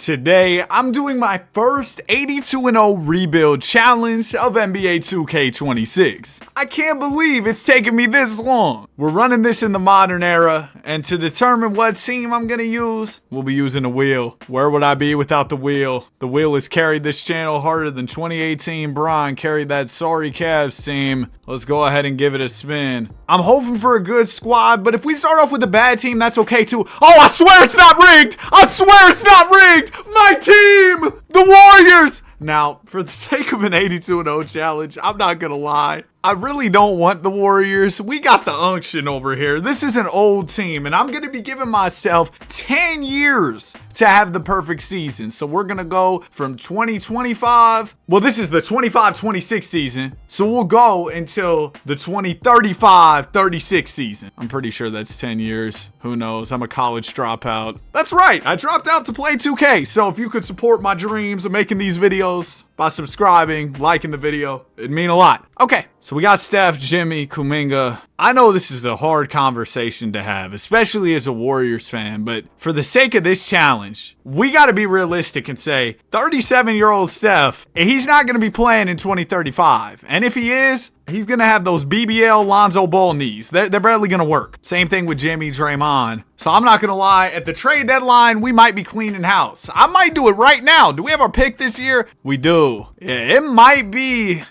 Today, I'm doing my first 82-0 rebuild challenge of NBA 2K26. I can't believe it's taken me this long. We're running this in the modern era, and to determine what team I'm gonna use, we'll be using the wheel. Where would I be without the wheel? The wheel has carried this channel harder than 2018 Bron carried that sorry Cavs team. Let's go ahead and give it a spin. I'm hoping for a good squad, but if we start off with a bad team, that's okay too. Oh, I swear it's not rigged! I swear it's not rigged! My team! The Warriors! Now, for the sake of an 82-0 challenge, I'm not gonna lie. I really don't want the Warriors. We got the unction over here. This is an old team, and I'm gonna be giving myself 10 years to have the perfect season. So we're gonna go from 2025. Well, this is the 25-26 season. So we'll go until the 2035-36 season. I'm pretty sure that's 10 years. Who knows? I'm a college dropout. That's right. I dropped out to play 2K. So if you could support my dreams of making these videos by subscribing, liking the video, it'd mean a lot. Okay, so we got Steph, Jimmy, Kuminga. I know this is a hard conversation to have, especially as a Warriors fan, but for the sake of this challenge, we got to be realistic and say 37-year-old Steph, he's not going to be playing in 2035. And if he is, he's going to have those BBL Lonzo Ball knees. They're barely going to work. Same thing with Jimmy, Draymond. So I'm not going to lie, at the trade deadline, we might be cleaning house. I might do it right now. Do we have our pick this year? We do. Yeah, it might be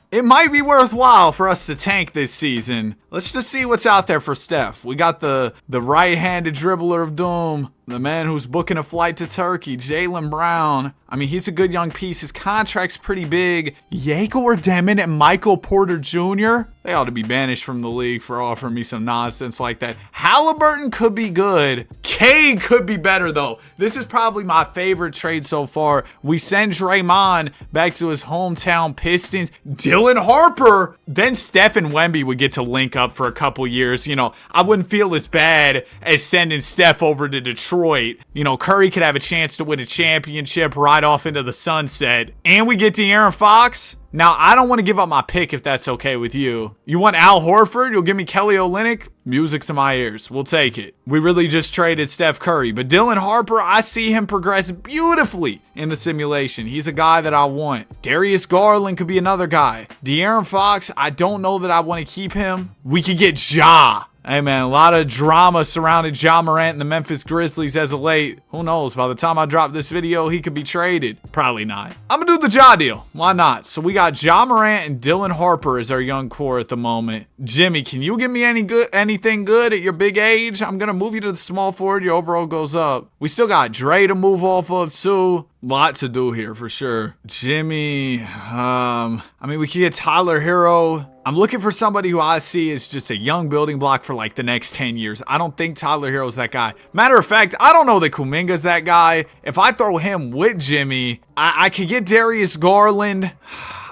worthwhile for us to tank this season. Let's just see what's out there for Steph. We got the right-handed dribbler of doom, the man who's booking a flight to Turkey, Jaylen Brown. I mean, he's a good young piece. His contract's pretty big. Yegor Demon and Michael Porter Jr., they ought to be banished from the league for offering me some nonsense like that. Halliburton could be good. Cade could be better, though. This is probably my favorite trade so far. We send Draymond back to his hometown Pistons. Dylan Harper. Then Steph and Wemby would get to link up for a couple years. You know, I wouldn't feel as bad as sending Steph over to Detroit. You know, Curry could have a chance to win a championship right off into the sunset. And we get De'Aaron Fox. Now, I don't want to give up my pick if that's okay with you. You want Al Horford? You'll give me Kelly Olynyk? Music to my ears. We'll take it. We really just traded Steph Curry. But Dylan Harper, I see him progress beautifully in the simulation. He's a guy that I want. Darius Garland could be another guy. De'Aaron Fox, I don't know that I want to keep him. We could get Ja. Hey man, a lot of drama surrounding Ja Morant and the Memphis Grizzlies as of late. Who knows? By the time I drop this video, he could be traded. Probably not. I'm gonna do the Ja deal. Why not? So we got Ja Morant and Dylan Harper as our young core at the moment. Jimmy, can you give me anything good at your big age? I'm gonna move you to the small forward. Your overall goes up. We still got Dre to move off of too. Lot to do here for sure. Jimmy, I mean, we could get Tyler Hero. I'm looking for somebody who I see as just a young building block for like the next 10 years. I don't think Tyler Hero's that guy. Matter of fact, I don't know that Kuminga's that guy. If I throw him with Jimmy, I could get Darius Garland.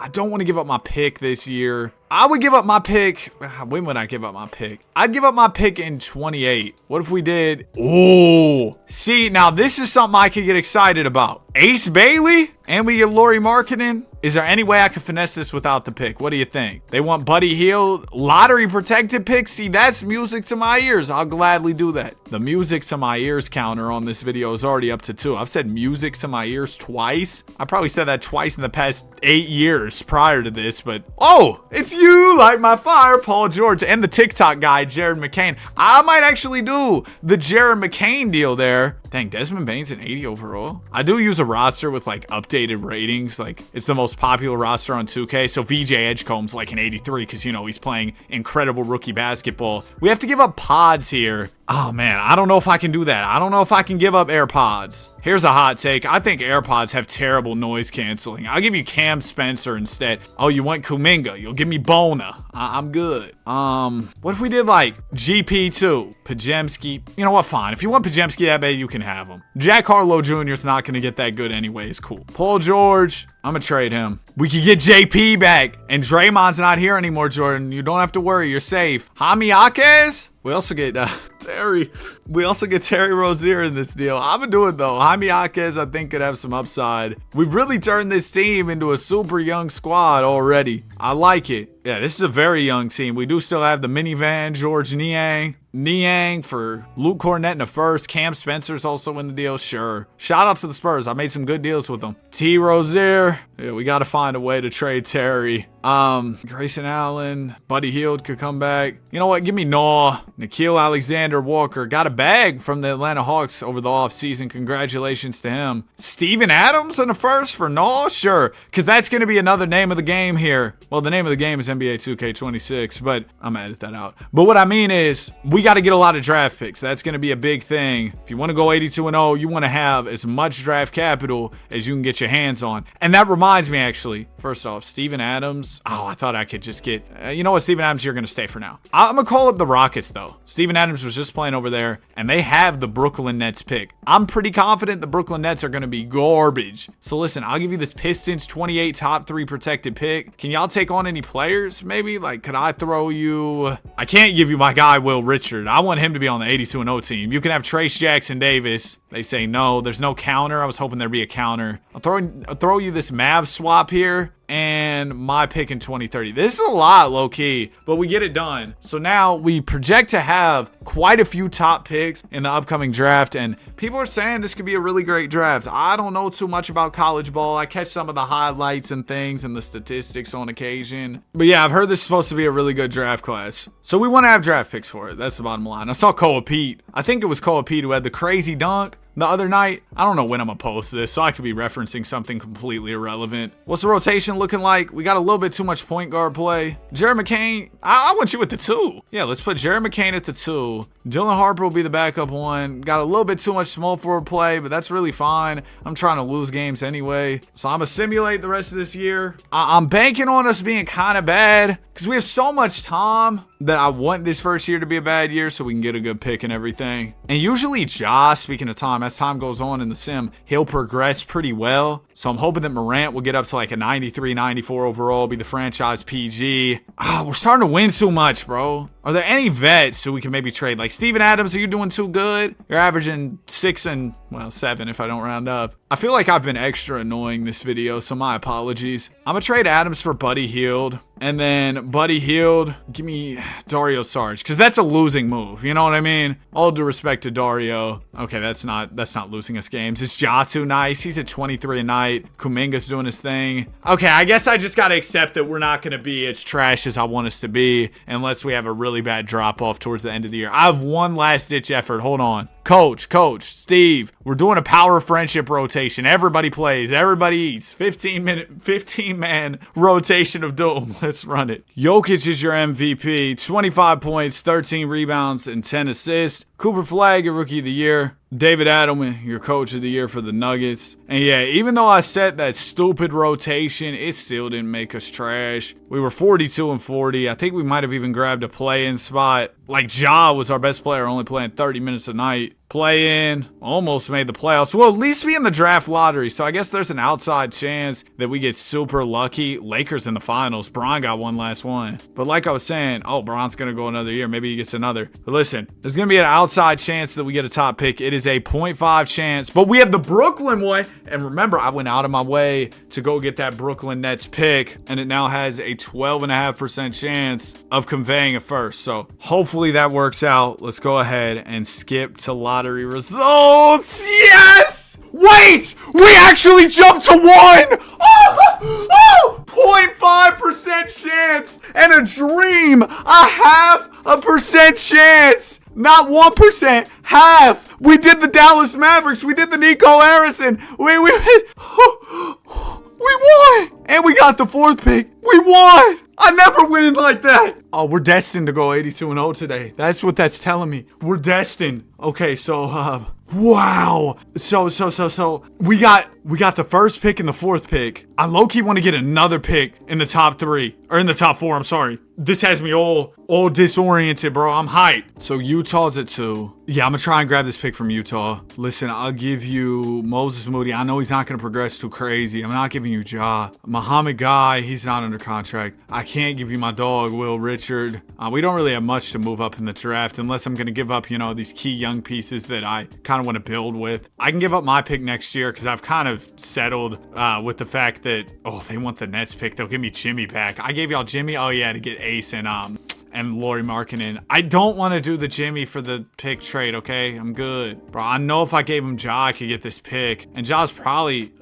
I don't want to give up my pick this year. I would give up my pick. When would I give up my pick? I'd give up my pick in 28. What if we did? Oh, see, now this is something I could get excited about. Ace Bailey and we get Lauri Markkanen. Is there any way I can finesse this without the pick? What do you think? They want Buddy Hield, lottery protected pick. See, that's music to my ears. I'll gladly do that. The music to my ears counter on this video is already up to 2. I've said music to my ears twice. I probably said that twice in the past 8 years prior to this, but oh, it's you like my fire, Paul George, and the TikTok guy, Jared McCain. I might actually do the Jared McCain deal there. Dang, Desmond Bane's an 80 overall. I do use a roster with like updated ratings. Like it's the most popular roster on 2K. So VJ Edgecomb's like an 83 because, you know, he's playing incredible rookie basketball. We have to give up pods here. Oh man, I don't know if I can do that. I don't know if I can give up AirPods. Here's a hot take. I think AirPods have terrible noise canceling. I'll give you Cam Spencer instead. Oh, you want Kuminga? You'll give me Bona. I'm good. What if we did like GP2, Pajemski? You know what? Fine. If you want Pajemski that bad, you can have him. Jack Harlow Jr. is not going to get that good anyways. Cool. Paul George, I'm going to trade him. We could get JP back. And Draymond's not here anymore, Jordan. You don't have to worry. You're safe. Jaime Jaquez? We also get Terry. We also get Terry Rozier in this deal. I'm gonna do it though. Jaime Jaquez, I think, could have some upside. We've really turned this team into a super young squad already. I like it. Yeah, this is a very young team. We do still have the minivan, George Niang for Luke Cornett in the first. Cam Spencer's also in the deal. Sure. Shout out to the Spurs. I made some good deals with them. T. Rozier. Yeah, we got to find a way to trade Terry. Grayson Allen. Buddy Hield could come back. You know what? Give me Naw. Nikhil Alexander Walker. Got a bag from the Atlanta Hawks over the offseason. Congratulations to him. Steven Adams in the first for Naw? Sure. Because that's going to be another name of the game here. Well, the name of the game is NBA 2K26, but I'm going to edit that out. But what I mean is, we got to get a lot of draft picks. That's going to be a big thing. If you want to go 82-0, you want to have as much draft capital as you can get your hands on. And that reminds me, actually, first off, Steven Adams. Oh, I thought I could just get, you know what, Steven Adams, you're going to stay for now. I'm going to call up the Rockets, though. Steven Adams was just playing over there, and they have the Brooklyn Nets pick. I'm pretty confident the Brooklyn Nets are going to be garbage. So listen, I'll give you this Pistons 28 top 3 protected pick. Can y'all take on any players, maybe? Like, could I throw you? I can't give you my guy, Will Richard. I want him to be on the 82-0 team. You can have Trace Jackson Davis. They say no. There's no counter. I was hoping there'd be a counter. I'll throw you this Mavs swap here and my pick in 2030. This is a lot, low-key, but we get it done. So now we project to have quite a few top picks in the upcoming draft, and people are saying this could be a really great draft. I don't know too much about college ball. I catch some of the highlights and things and the statistics on occasion. But yeah, I've heard this is supposed to be a really good draft class. So we want to have draft picks for it. That's the bottom line. I saw Koa Pete. I think it was Koa Pete who had the crazy dunk the other night. I don't know when I'm gonna post this, so I could be referencing something completely irrelevant. What's the rotation looking like? We got a little bit too much point guard play. Jared McCain, I want you at the 2. Yeah, let's put Jared McCain at the 2. Dylan Harper will be the backup 1. Got a little bit too much small forward play, but that's really fine. I'm trying to lose games anyway, so I'm gonna simulate the rest of this year. I'm banking on us being kind of bad because we have so much time that I want this first year to be a bad year so we can get a good pick and everything. And usually Ja, speaking of time, as time goes on in the sim, he'll progress pretty well. So I'm hoping that Morant will get up to like a 93, 94 overall, be the franchise PG. We're starting to win too much, bro. Are there any vets so we can maybe trade? Like Steven Adams, are you doing too good? You're averaging 6 and, well, 7 if I don't round up. I feel like I've been extra annoying this video, so my apologies. I'm gonna trade Adams for Buddy Hield. And then Buddy Hield, give me Dario Saric, because that's a losing move. You know what I mean? All due respect to Dario. Okay, that's not losing us games. Is Jatu nice? He's at 23 a night. Kuminga's doing his thing. Okay, I guess I just gotta accept that we're not gonna be as trash as I want us to be unless we have a really bad drop off towards the end of the year. I have one last ditch effort. Hold on. Coach, Steve, we're doing a power friendship rotation. Everybody plays, everybody eats. 15-man rotation of doom. Let's run it. Jokic is your MVP. 25 points, 13 rebounds, and 10 assists. Cooper Flagg, your rookie of the year. David Adelman, your coach of the year for the Nuggets. And yeah, even though I set that stupid rotation, it still didn't make us trash. We were 42 and 40. I think we might have even grabbed a play-in spot. Like Ja was our best player, only playing 30 minutes a night. Play in, almost made the playoffs. We'll at least be in the draft lottery, so I guess there's an outside chance that we get super lucky. Lakers in the finals. Bron got one last one. But like I was saying, Bron's going to go another year. Maybe he gets another. But listen, there's going to be an outside chance that we get a top pick. It is a 0.5 chance, but we have the Brooklyn one. And remember, I went out of my way to go get that Brooklyn Nets pick, and it now has a 12.5% chance of conveying a first. So hopefully that works out. Let's go ahead and skip to lottery results. Yes! Wait! We actually jumped to 1! 0.5% chance and a dream. A 0.5% chance. Not 1%, half. We did the Dallas Mavericks. We did the Nico Harrison. We won. And we got the 4th pick. We won. I never win like that. Oh, we're destined to go 82-0 today. That's what that's telling me. We're destined. Okay, so wow. So we got the 1st pick and the 4th pick. I low-key want to get another pick in the top 3 or in the top 4. I'm sorry. This has me all disoriented, bro. I'm hyped. So Utah's at 2. Yeah, I'm gonna try and grab this pick from Utah. Listen, I'll give you Moses Moody. I know he's not gonna progress too crazy. I'm not giving you Ja. Muhammad Guy, he's not under contract. I can't give you my dog, Will Richard. We don't really have much to move up in the draft unless I'm gonna give up, you know, these key young pieces that I kind of want to build with. I can give up my pick next year because I've kind of settled with the fact that, they want the Nets pick. They'll give me Jimmy back. I gave y'all Jimmy. Oh yeah, to get Ace and Lauri Markkanen. I don't want to do the Jimmy for the pick trade, okay? I'm good. Bro, I know if I gave him Ja, I could get this pick. And Ja's probably,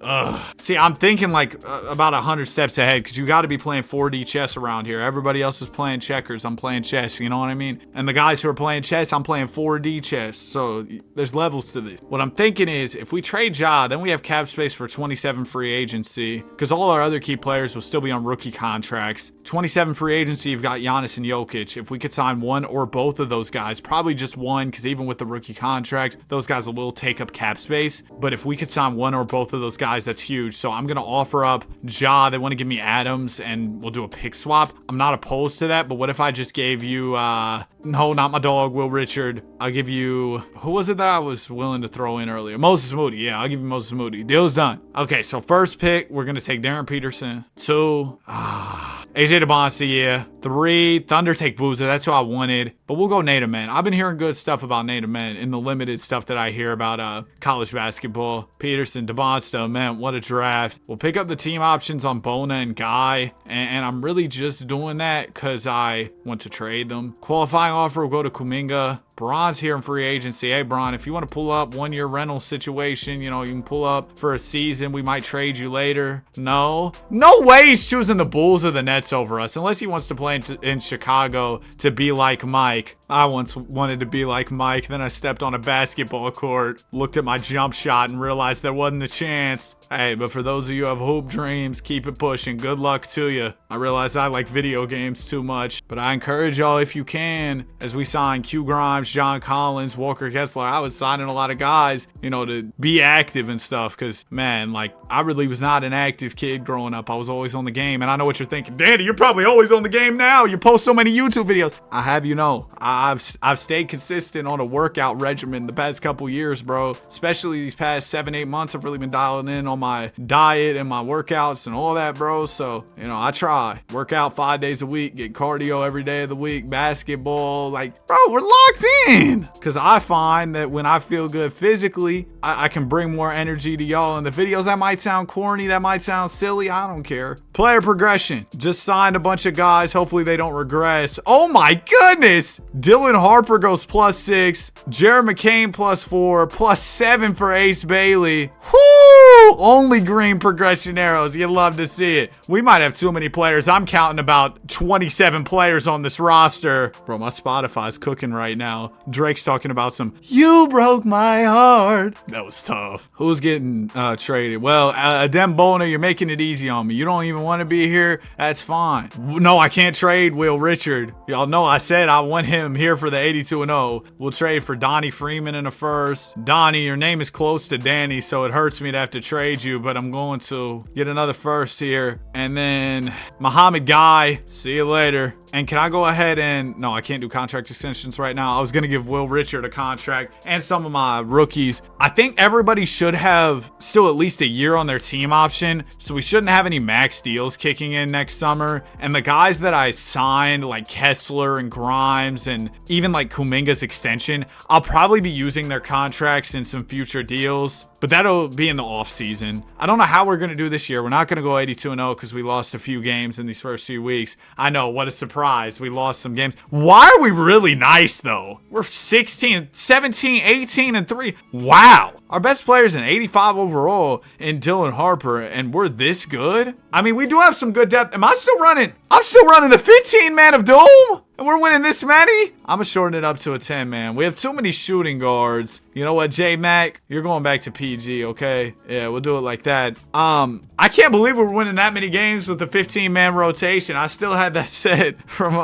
See, I'm thinking like about 100 steps ahead because you got to be playing 4D chess around here. Everybody else is playing checkers. I'm playing chess, you know what I mean? And the guys who are playing chess, I'm playing 4D chess. So there's levels to this. What I'm thinking is if we trade Ja, then we have cap space for 27 free agency because all our other key players will still be on rookie contracts. 27 free agency, you've got Giannis and Jokic. If we could sign one or both of those guys, probably just one, because even with the rookie contracts, those guys will take up cap space. But if we could sign one or both of those guys, that's huge. So I'm going to offer up Ja. They want to give me Adams, and we'll do a pick swap. I'm not opposed to that, but what if I just gave you, no, not my dog, Will Richard. I'll give you, who was it that I was willing to throw in earlier? Moses Moody. Yeah, I'll give you Moses Moody. Deal's done. Okay, so first pick, we're going to take Darren Peterson. 2, AJ DeBonsi, yeah. 3, Thunder take Boozer. That's who I wanted. But we'll go Nate Amen. I've been hearing good stuff about Nate Amen in the limited stuff that I hear about college basketball. Peterson, DeBonsta, man, what a draft. We'll pick up the team options on Bona and Guy. And I'm really just doing that because I want to trade them. Qualifying offer will go to Kuminga. Bron's here in free agency. Hey, Bron, if you want to pull up 1-year rental situation, you know, you can pull up for a season. We might trade you later. No way he's choosing the Bulls or the Nets over us, unless he wants to play in Chicago to be like Mike. I once wanted to be like Mike. Then I stepped on a basketball court, looked at my jump shot, and realized there wasn't a chance. Hey, but for those of you who have hoop dreams, keep it pushing. Good luck to you. I realize I like video games too much, but I encourage y'all, if you can, as we sign Q Grimes, John Collins, Walker Kessler, I was signing a lot of guys, you know, to be active and stuff, because, man, like, I really was not an active kid growing up. I was always on the game, and I know what you're thinking. Danny, you're probably always on the game now. You post so many YouTube videos. I have, you know, I've stayed consistent on a workout regimen the past couple years, bro. Especially these past 7-8 months, I've really been dialing in on my diet and my workouts and all that, bro. So, you know, I try. Work out 5 days a week, get cardio every day of the week, basketball. Like, bro, we're locked in. Because I find that when I feel good physically, I can bring more energy to y'all in the videos. That might sound corny, that might sound silly, I don't care. Player progression. Just signed a bunch of guys. Hopefully they don't regress. Oh my goodness. Dylan Harper goes +6. Jared McCain +4. +7 for Ace Bailey. Whoo! Only green progression arrows. You love to see it. We might have too many players. I'm counting about 27 players on this roster. Bro, my Spotify's cooking right now. Drake's talking about some, you broke my heart. That was tough. Who's getting traded? Well, Adem Bona, you're making it easy on me. You don't even want to be here. That's fine. No, I can't trade Will Richard. Y'all know I said I want him here for the 82-0. We'll trade for Donnie Freeman in a first. Donnie, your name is close to Danny, so it hurts me to have to trade you, but I'm going to get another first here. And then Muhammad Guy, see you later. And can I go ahead and, no, I can't do contract extensions right now. I was going to give Will Richard a contract and some of my rookies. I think everybody should have still at least a year on their team option, so we shouldn't have any max deals kicking in next summer. And the guys that I signed, like Kessler and Grimes and even like Kuminga's extension, I'll probably be using their contracts in some future deals, but that'll be in the off season. I don't know how we're going to do this year. We're not going to go 82-0 because we lost a few games in these first few weeks. I know, what a surprise. We lost some games. Why are we really nice though? We're 16, 17, 18, and 3. Wow. Our best player's an 85 overall in Dylan Harper, and we're this good? I mean, we do have some good depth. Am I still running? I'm still running the 15-man of Dome? And we're winning this many? I'm gonna shorten it up to a 10-man. We have too many shooting guards. You know what, J-Mac? You're going back to PG, okay? Yeah, we'll do it like that. I can't believe we're winning that many games with the 15-man rotation. I still had that set from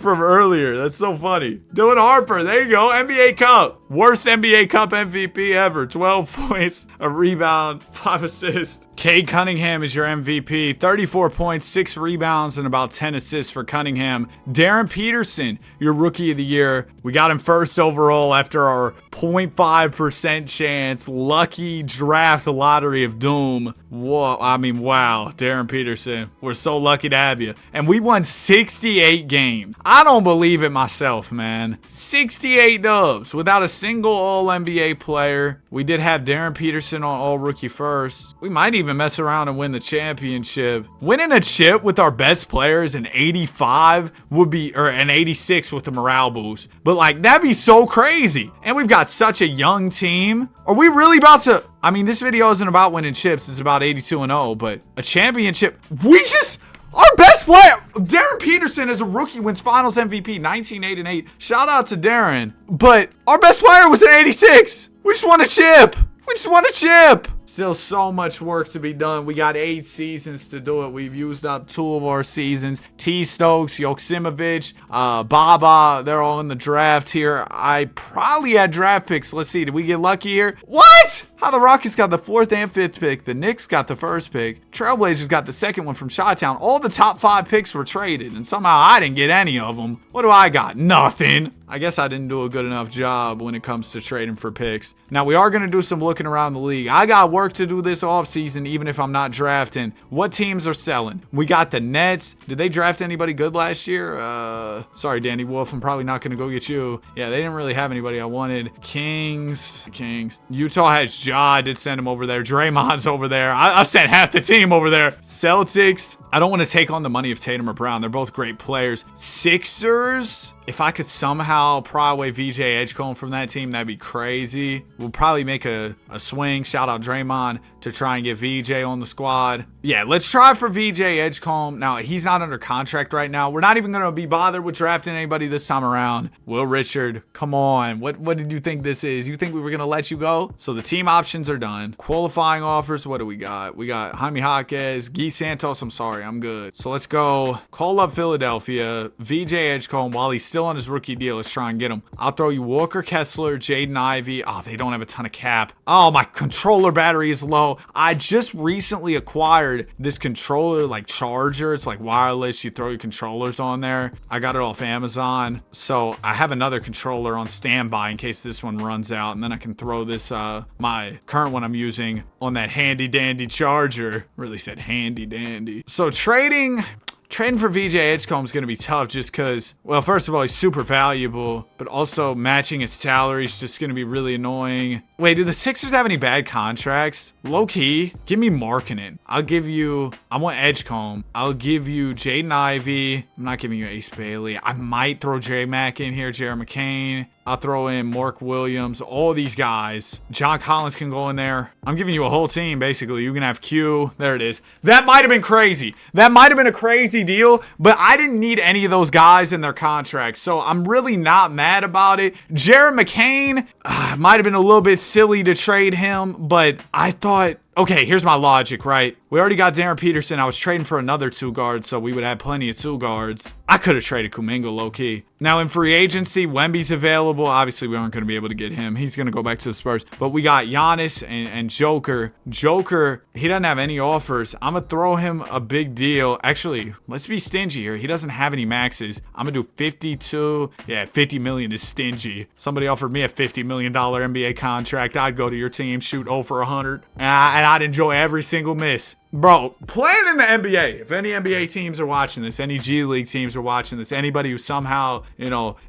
earlier. That's so funny. Dylan Harper, there you go. NBA Cup. Worst NBA Cup MVP ever. 12 points, a rebound, 5 assists. Cade Cunningham is your MVP. 34 points, 6 rebounds, and about 10 assists for Cunningham. Darren Peterson, your rookie of the year. We got him first overall after our 0.5% chance lucky draft lottery of doom. Whoa, I mean, wow. Darren Peterson, we're so lucky to have you. And we won 68 games. I don't believe it myself, man. 68 dubs without a single All-NBA player. We did have Darren Peterson on All-Rookie first. We might even mess around and win the championship. Winning a chip with our best players an 85 would be, or an 86 with the morale boost. But like, that'd be so crazy. And we've got such a young team. Are we really about to... I mean, this video isn't about winning chips. It's about 82-0, but a championship. Our best player, Darren Peterson, as a rookie, wins Finals MVP, 19-8-8. Shout out to Darren. But our best player was an 86. We just won a chip. Still so much work to be done. We got 8 seasons to do it. We've used up 2 of our seasons. T. Stokes, Joksimovic, Baba, they're all in the draft here. I probably had draft picks. Let's see, did we get lucky here? What? How the Rockets got the 4th and 5th pick. The Knicks got the 1st pick. Trailblazers got the 2nd one from Chi-Town. All the top 5 picks were traded, and somehow I didn't get any of them. What do I got? Nothing. I guess I didn't do a good enough job when it comes to trading for picks. Now, we are going to do some looking around the league. I got work to do this offseason, even if I'm not drafting. What teams are selling? We got the Nets. Did they draft anybody good last year? Sorry, Danny Wolf. I'm probably not going to go get you. Yeah, they didn't really have anybody I wanted. Kings. Utah has Ja. I did send him over there. Draymond's over there. I sent half the team over there. Celtics. I don't want to take on the money of Tatum or Brown. They're both great players. Sixers. If I could somehow pry away VJ Edgecombe from that team, that'd be crazy. We'll probably make a swing. Shout out Draymond to try and get VJ on the squad. Yeah, let's try for VJ Edgecombe. Now, he's not under contract right now. We're not even going to be bothered with drafting anybody this time around. Will Richard, come on. What did you think this is? You think we were going to let you go? So the team options are done. Qualifying offers, what do we got? We got Jaime Jaquez, Guy Santos. I'm sorry, I'm good. So let's go. Call up Philadelphia. VJ Edgecombe, while he's still on his rookie deal, let's try and get him. I'll throw you Walker Kessler, Jaden Ivey. Oh, they don't have a ton of cap. Oh, my controller battery is low. I just recently acquired this controller like charger. It's like wireless. You throw your controllers on there. I got it off Amazon. So I have another controller on standby in case this one runs out. And then I can throw this, my current one I'm using on that handy dandy charger. Really said handy dandy. So trading for VJ Edgecombe is going to be tough just because, well, first of all, he's super valuable, but also matching his salary is just going to be really annoying. Wait, do the Sixers have any bad contracts? Low key, give me Markkanen. I want Edgecombe. I'll give you Jaden Ivey. I'm not giving you Ace Bailey. I might throw J-Mac in here, Jared McCain. I'll throw in Mark Williams, all these guys. John Collins can go in there. I'm giving you a whole team, basically. You can have Q. There it is. That might have been crazy. That might have been a crazy deal, but I didn't need any of those guys in their contracts, so I'm really not mad about it. Jared McCain, might have been a little bit silly to trade him, but I thought, okay, here's my logic, right? We already got Darren Peterson. I was trading for another 2 guards, so we would have plenty of 2 guards. I could have traded Kuminga low-key. Now, in free agency, Wemby's available. Obviously, we aren't going to be able to get him. He's going to go back to the Spurs. But we got Giannis and Joker. Joker, he doesn't have any offers. I'm going to throw him a big deal. Actually, let's be stingy here. He doesn't have any maxes. I'm going to do 52. Yeah, 50 million is stingy. Somebody offered me a $50 million NBA contract. I'd go to your team, shoot 0 for 100. And I'd enjoy every single miss. Bro, playing in the NBA, if any NBA teams are watching this, any G League teams are watching this, anybody who somehow,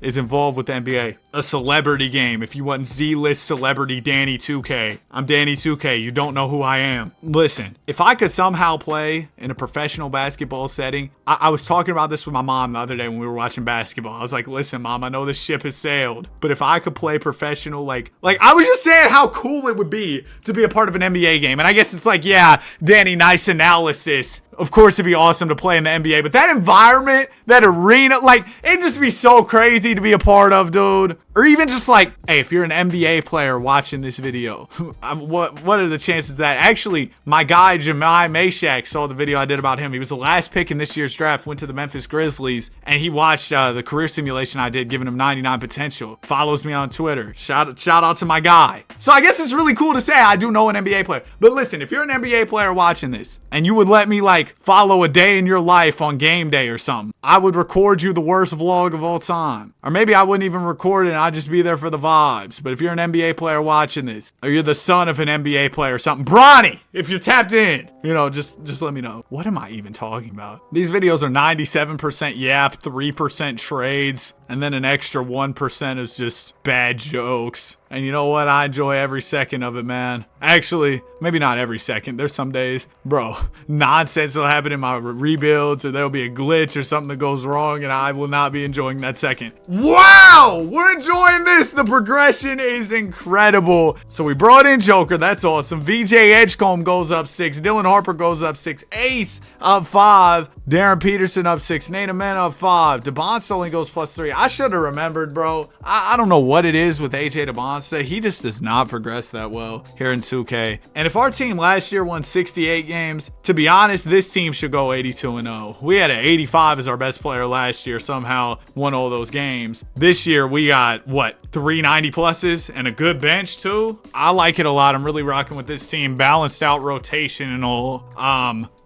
is involved with the NBA, a celebrity game. If you want Z-list celebrity Danny 2K, I'm Danny 2K. You don't know who I am. Listen, if I could somehow play in a professional basketball setting, I was talking about this with my mom the other day when we were watching basketball. I was like, listen, Mom, I know this ship has sailed, but if I could play professional, like I was just saying how cool it would be to be a part of an NBA game. And I guess it's like, yeah, Danny, nice analysis. Of course, it'd be awesome to play in the NBA, but that environment, that arena, like, it'd just be so crazy to be a part of, dude. Or even just like, hey, if you're an NBA player watching this video, what are the chances that actually my guy Jemai Mashak saw the video I did about him? He was the last pick in this year's draft, went to the Memphis Grizzlies, and he watched the career simulation I did, giving him 99 potential. Follows me on Twitter. Shout out to my guy. So I guess it's really cool to say I do know an NBA player. But listen, if you're an NBA player watching this and you would let me like follow a day in your life on game day or something, I would record you the worst vlog of all time. Or maybe I wouldn't even record it and I'd just be there for the vibes. But if you're an NBA player watching this, or you're the son of an NBA player or something, Bronny, if you're tapped in, you know, just let me know. What am I even talking about? These videos are 97% yap, 3% trades, and then an extra 1% is just bad jokes. And you know what? I enjoy every second of it, man. Actually, maybe not every second. There's some days, bro, nonsense will happen in my rebuilds, or there'll be a glitch or something that goes wrong, and I will not be enjoying that second. Wow! We're enjoying this. The progression is incredible. So we brought in Joker. That's awesome. VJ Edgecombe goes up 6. Dylan Harper goes up 6. Ace up 5. Darren Peterson up 6. Nate Amen up 5. DeBonsta only goes +3. I should have remembered, bro. I don't know what it is with AJ DeBonsta. He just does not progress that well here in 2K. And if our team last year won 68 games, to be honest, this team should go 82-0. We had an 85 as our best player last year, somehow won all those games. This year we got, what, 390 pluses and a good bench too? I like it a lot. I'm really rocking with this team. Balanced out rotation and all.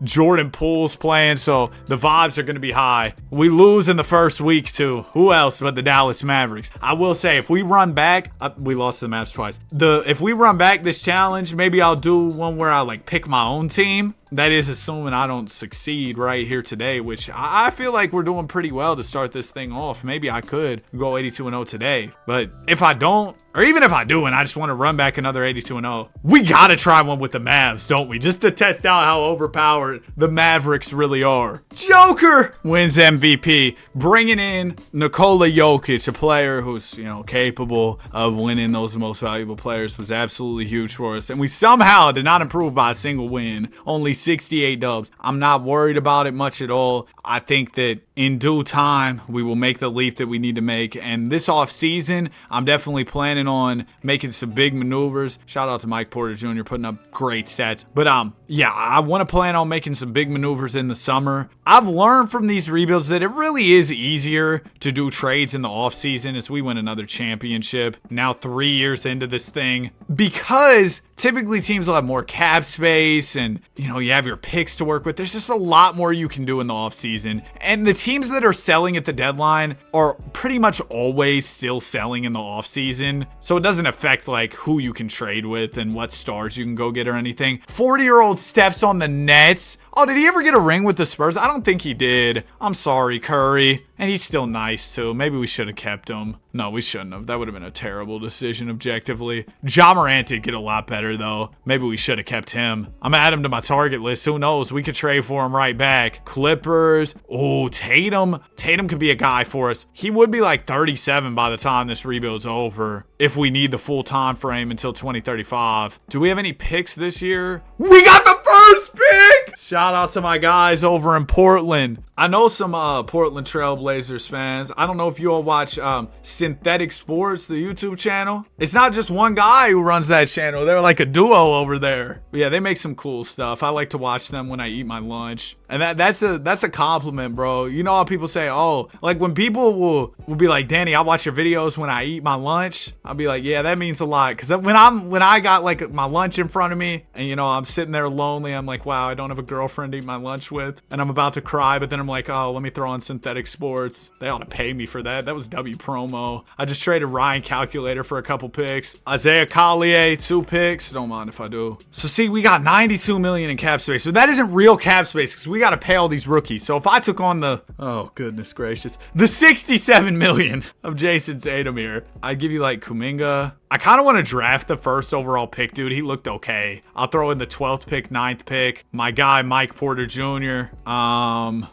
Jordan Poole's playing, so the vibes are going to be high. We lose in the first week too. Who else but the Dallas Mavericks? I will say, if we run back, we lost to the Mavs twice. If we run back this challenge, maybe I'll do one where I like pick my own team. That is assuming I don't succeed right here today, which I feel like we're doing pretty well to start this thing off. Maybe I could go 82-0 today, but if I don't, or even if I do and I just want to run back another 82-0, we got to try one with the Mavs, don't we? Just to test out how overpowered the Mavericks really are. Joker wins MVP, bringing in Nikola Jokic, a player who's, you know, capable of winning those most valuable players, was absolutely huge for us. And we somehow did not improve by a single win, only 68 dubs. I'm not worried about it much at all. I think that in due time, we will make the leap that we need to make. And this off season, I'm definitely planning on making some big maneuvers. Shout out to Mike Porter Jr. putting up great stats. But yeah, I want to plan on making some big maneuvers in the summer. I've learned from these rebuilds that it really is easier to do trades in the off season as we win another championship. Now 3 years into this thing, because typically teams will have more cap space and, you know, you have your picks to work with. There's just a lot more you can do in the offseason. And the teams that are selling at the deadline are pretty much always still selling in the offseason. So it doesn't affect like who you can trade with and what stars you can go get or anything. 40-year-old Steph's on the Nets. Oh, did he ever get a ring with the Spurs? I don't think he did. I'm sorry, Curry. And he's still nice, too. Maybe we should have kept him. No, we shouldn't have. That would have been a terrible decision, objectively. Ja Morant did get a lot better, though. Maybe we should have kept him. I'm going to add him to my target list. Who knows? We could trade for him right back. Clippers. Oh, Tatum. Tatum could be a guy for us. He would be like 37 by the time this rebuild's over, if we need the full time frame until 2035. Do we have any picks this year? We got the first pick! Shout out to my guys over in Portland. I know some Portland Trailblazers fans. I don't know if you all watch Synthetic Sports, the YouTube channel. It's not just one guy who runs that channel. They're like a duo over there. But yeah, they make some cool stuff. I like to watch them when I eat my lunch. And that's a compliment, bro. You know how people say, oh, like when people will be like, Danny, I watch your videos when I eat my lunch. I'll be like, yeah, that means a lot. Because when I got like my lunch in front of me and, you know, I'm sitting there lonely, I'm like, wow, I don't have a girlfriend to eat my lunch with. And I'm about to cry, but then I'm like, oh, let me throw on Synthetic Sports. They ought to pay me for that. That was W promo. I just traded Ryan Calculator for a couple picks. Isaiah Collier, 2 picks. Don't mind if I do. So see, we got 92 million in cap space. So that isn't real cap space because we got to pay all these rookies. So if I took on the, oh goodness gracious, the 67 million of Jason Tatum here, I'd give you like Kuminga. I kind of want to draft the first overall pick, dude. He looked okay. I'll throw in the 12th pick, 9th pick. My guy, Mike Porter Jr.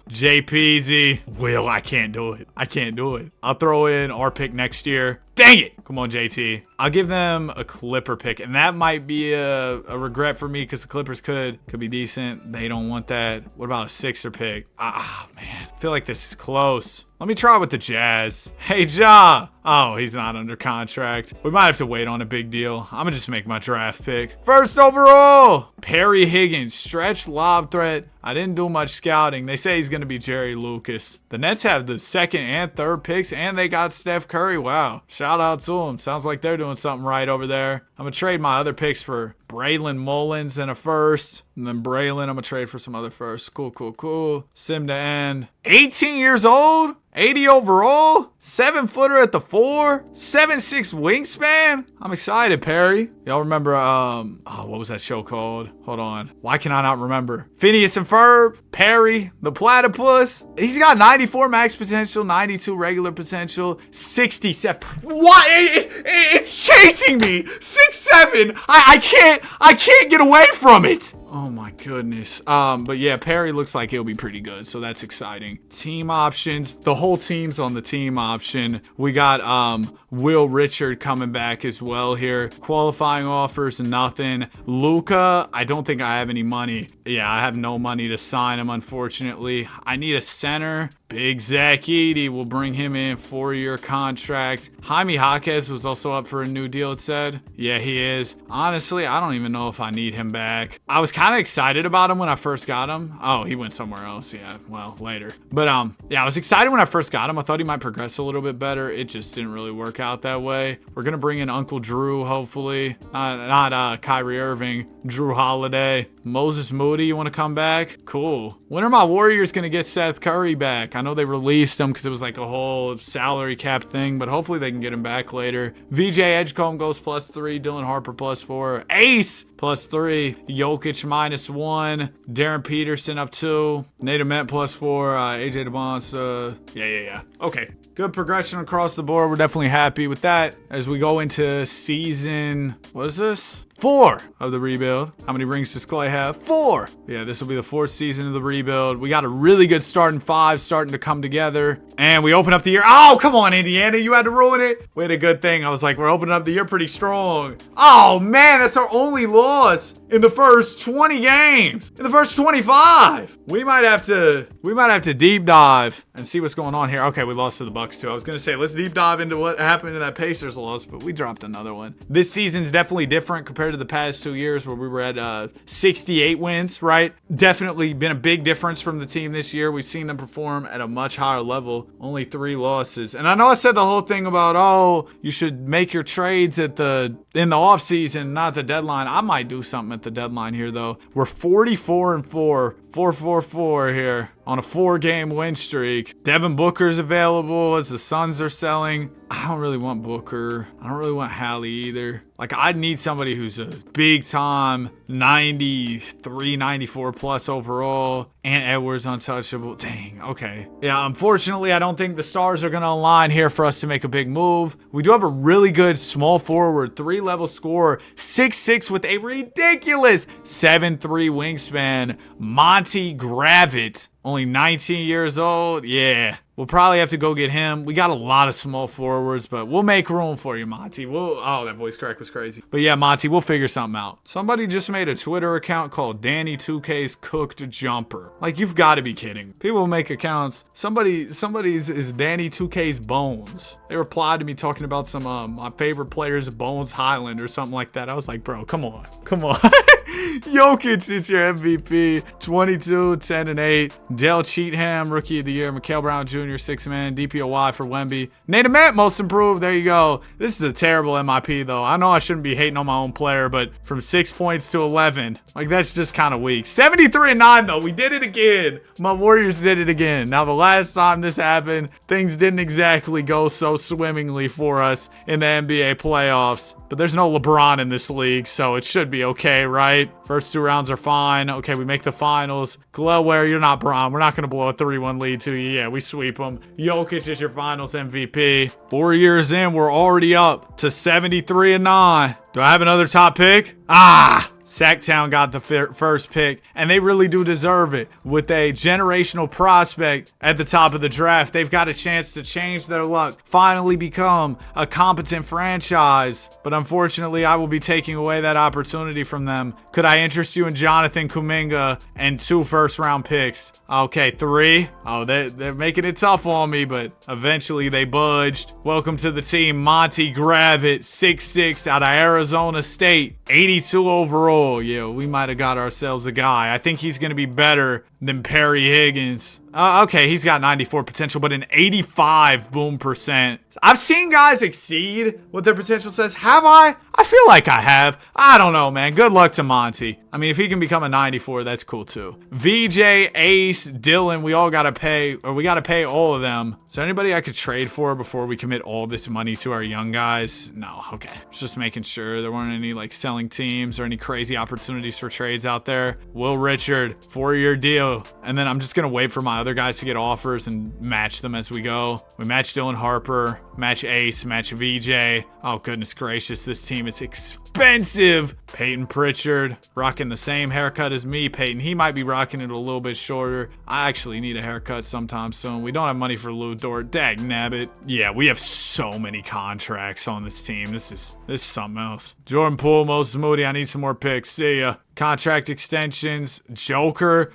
JPZ. Will, I can't do it. I can't do it. I'll throw in our pick next year. Dang it. Come on, JT. I'll give them a Clipper pick, and that might be a regret for me because the Clippers could be decent. They don't want that. What about a Sixer pick? Ah, man. I feel like this is close. Let me try with the Jazz. Hey, Ja. Oh, he's not under contract. We might have to wait on a big deal. I'm going to just make my draft pick. First overall, Perry Higgins. Stretch lob threat. I didn't do much scouting. They say he's going to be Jerry Lucas. The Nets have the second and third picks, and they got Steph Curry. Wow. Shout out to them. Sounds like they're doing something right over there. I'm going to trade my other picks for Braylon Mullins and a first. And then Braylon, I'm going to trade for some other firsts. Cool. Sim to end. 18 years old? 80 overall, 7-footer at the 4, 7'6" wingspan. I'm excited, Perry. Y'all remember, what was that show called? Hold on. Why can I not remember? Phineas and Ferb, Perry, the platypus. He's got 94 max potential, 92 regular potential, 67. What? It's chasing me. 6'7". I can't get away from it. Oh my goodness. But yeah, Perry looks like he'll be pretty good, so that's exciting. Team options. The whole team's on the team option. We got Will Richard coming back as well here. Qualifying offers, nothing. Luka, I don't think I have any money. Yeah, I have no money to sign him, unfortunately. I need a center. Big Zach Edey, will bring him in, 4-year contract. Jaime Jaquez was also up for a new deal, it said. Yeah, he is. Honestly, I don't even know if I need him back. I was kind of excited about him when I first got him. Oh, he went somewhere else. Yeah, well, later. But yeah, I was excited when I first got him. I thought he might progress a little bit better. It just didn't really work out that way. We're gonna bring in Uncle Drew, hopefully. Not Kyrie Irving. Drew Holiday. Moses Moody, you want to come back? Cool. When are my Warriors gonna get Seth Curry back? I know they released him because it was like a whole salary cap thing, but hopefully they can get him back later. VJ Edgecombe goes +3. Dylan Harper +4. Ace +3. Jokic -1. Darren Peterson up 2. Nate Ament +4. AJ DeBonsa. Yeah. Okay. Good progression across the board. We're definitely happy with that as we go into season, what is this? 4 of the rebuild. How many rings does Clay have? 4. Yeah, this will be the 4th season of the rebuild. We got a really good starting 5 starting to come together. And we open up the year. Oh, come on, Indiana. You had to ruin it. We had a good thing. I was like, we're opening up the year pretty strong. Oh, man, that's our only loss in the first 20 games. In the first 25. We might have to deep dive and see what's going on here. Okay, we lost to the Bucks too. I was going to say, let's deep dive into what happened in that Pacers loss, but we dropped another one. This season's definitely different compared to the past 2 years where we were at 68 wins, right? Definitely been a big difference from the team this year. We've seen them perform at a much higher level. Only 3 losses. And I know I said the whole thing about, oh, you should make your trades in the offseason, not the deadline. I might do something at the deadline here, though. We're 44-4. 4-4-4 here on a 4-game win streak. Devin Booker's available as the Suns are selling. I don't really want Booker. I don't really want Hallie either. Like, I'd need somebody who's a big time 93, 94 plus overall. And Edwards untouchable. Dang, okay. Yeah, unfortunately, I don't think the stars are going to align here for us to make a big move. We do have a really good small forward, 3-level scorer, 6'6" with a ridiculous 7'3" wingspan. Monty Gravett, only 19 years old. Yeah, we'll probably have to go get him. We got a lot of small forwards, but we'll make room for you, Monty. Oh, that voice crack was crazy. But yeah, Monty, we'll figure something out. Somebody just made a Twitter account called Danny2K's Cooked Jumper. Like, you've got to be kidding. People make accounts. Somebody's is Danny2K's Bones. They replied to me talking about some my favorite players, Bones Highland or something like that. I was like, bro, come on. Jokic is your MVP. 22, 10, and 8. Dale Cheatham, Rookie of the Year. Mikael Brown Jr., 6-man. DPOY for Wemby. Nate Ament, Most Improved. There you go. This is a terrible MIP, though. I know I shouldn't be hating on my own player, but from 6 points to 11, like, that's just kind of weak. 73-9, though. We did it again. My Warriors did it again. Now, the last time this happened, things didn't exactly go so swimmingly for us in the NBA playoffs. But there's no LeBron in this league, so it should be okay, right? First 2 rounds are fine. Okay, we make the finals. Glowware, you're not Bron. We're not going to blow a 3-1 lead to you. Yeah, we sweep them. Jokic is your finals MVP. 4 years in, we're already up to 73-9. Do I have another top pick? Sacktown got the first pick, and they really do deserve it. With a generational prospect at the top of the draft, they've got a chance to change their luck, finally become a competent franchise. But unfortunately, I will be taking away that opportunity from them. Could I interest you in Jonathan Kuminga and 2 first-round picks? Okay, 3. Oh, they're making it tough on me, but eventually they budged. Welcome to the team, Monty Gravitt, 6'6", out of Arizona State, 82 overall. Yeah, we might have got ourselves a guy. I think he's going to be better than Perry Higgins. Okay, he's got 94 potential, but an 85 boom percent. I've seen guys exceed what their potential says. Have I? I feel like I have. I don't know, man. Good luck to Monty. I mean, if he can become a 94, that's cool too. VJ, Ace, Dylan, we all gotta pay, or we gotta pay all of them. Is there anybody I could trade for before we commit all this money to our young guys? No, okay. Just making sure there weren't any like selling teams or any crazy opportunities for trades out there. Will Richard, 4-year deal. And then I'm just gonna wait for my other guys to get offers and match them as we go. We match Dylan Harper, match Ace, match VJ. Oh, goodness gracious, this team is expensive. Peyton Pritchard, rocking the same haircut as me. Peyton, he might be rocking it a little bit shorter. I actually need a haircut sometime soon. We don't have money for Lou Dort. Dag nabbit. Yeah, we have so many contracts on this team. This is something else. Jordan Poole, Moses Moody, I need some more picks. See ya. Contract extensions. Joker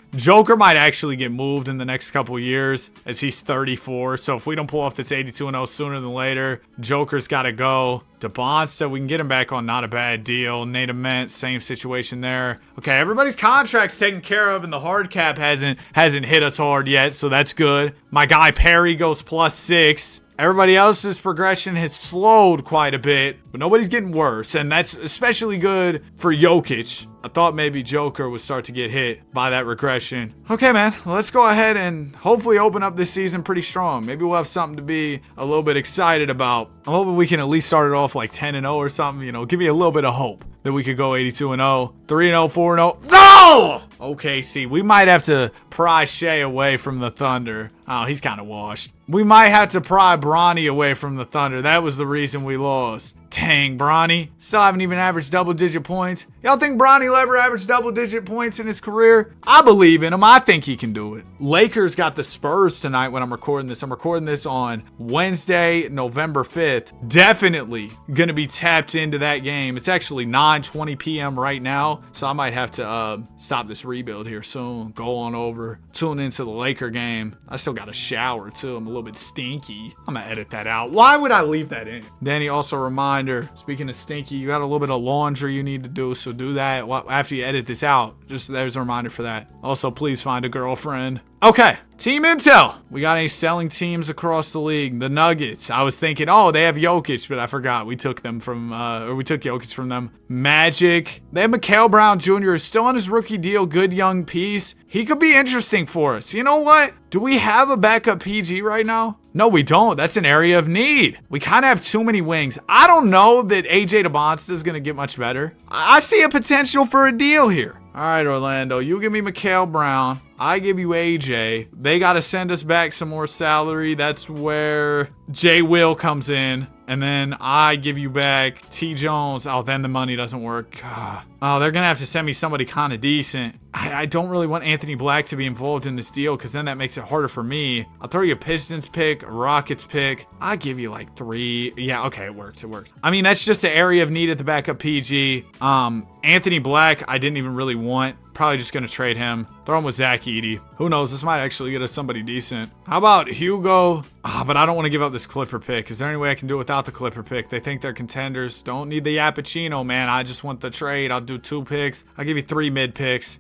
might actually get moved in the next couple years as he's 34. So if we don't pull off this 82-0 sooner than later, Joker's got to go. DeBonsta, we can get him back on not a bad deal. Nate Ament, same situation there. Okay, everybody's contract's taken care of, and the hard cap hasn't hit us hard yet, so that's good. My guy Perry goes +6. Everybody else's progression has slowed quite a bit, but nobody's getting worse, and that's especially good for Jokic. I thought maybe Joker would start to get hit by that regression. Okay, man, let's go ahead and hopefully open up this season pretty strong. Maybe we'll have something to be a little bit excited about. I'm hoping we can at least start it off like 10-0 or something, you know, give me a little bit of hope that we could go 82-0, 3-0, 4-0. No! Okay, see, we might have to pry Shea away from the Thunder. Oh, he's kind of washed. We might have to pry Bronny away from the Thunder. That was the reason we lost. Dang, Bronny. Still haven't even averaged double-digit points. Y'all think Bronny will ever average double-digit points in his career? I believe in him. I think he can do it. Lakers got the Spurs tonight when I'm recording this. I'm recording this on Wednesday, November 5th. Definitely going to be tapped into that game. It's actually 9:20 p.m. right now, so I might have to stop this rebuild here soon. Go on over, tune into the Laker game. I still got a shower, too. I'm a little bit stinky. I'm going to edit that out. Why would I leave that in? Danny, also reminder, speaking of stinky, you got a little bit of laundry you need to do, so do that after you edit this out. Just there's a reminder for that. Also, please find a girlfriend. Okay, team intel. We got any selling teams across the league? The Nuggets. I was thinking, oh, they have Jokic, but I forgot. We took them from, we took Jokic from them. Magic. They have Mikal Brown Jr. still on his rookie deal. Good young piece. He could be interesting for us. You know what? Do we have a backup PG right now? No, we don't. That's an area of need. We kind of have too many wings. I don't know that AJ DeBonsta is going to get much better. I see a potential for a deal here. All right, Orlando, you give me Mikal Brown. I give you AJ. They got to send us back some more salary. That's where Jay Will comes in. And then I give you back T. Jones. Oh, then the money doesn't work. Oh, they're going to have to send me somebody kind of decent. I don't really want Anthony Black to be involved in this deal because then that makes it harder for me. I'll throw you a Pistons pick, a Rockets pick. I'll give you like 3. Yeah, okay, it worked. It worked. I mean, that's just an area of need at the backup PG. Anthony Black, I didn't even really want. Probably just going to trade him. Throw him with Zach Edey. Who knows? This might actually get us somebody decent. How about Hugo? But I don't want to give up this Clipper pick. Is there any way I can do it without the Clipper pick? They think they're contenders. Don't need the Yappuccino, man. I just want the trade. I'll do 2 picks. I'll give you 3 mid picks.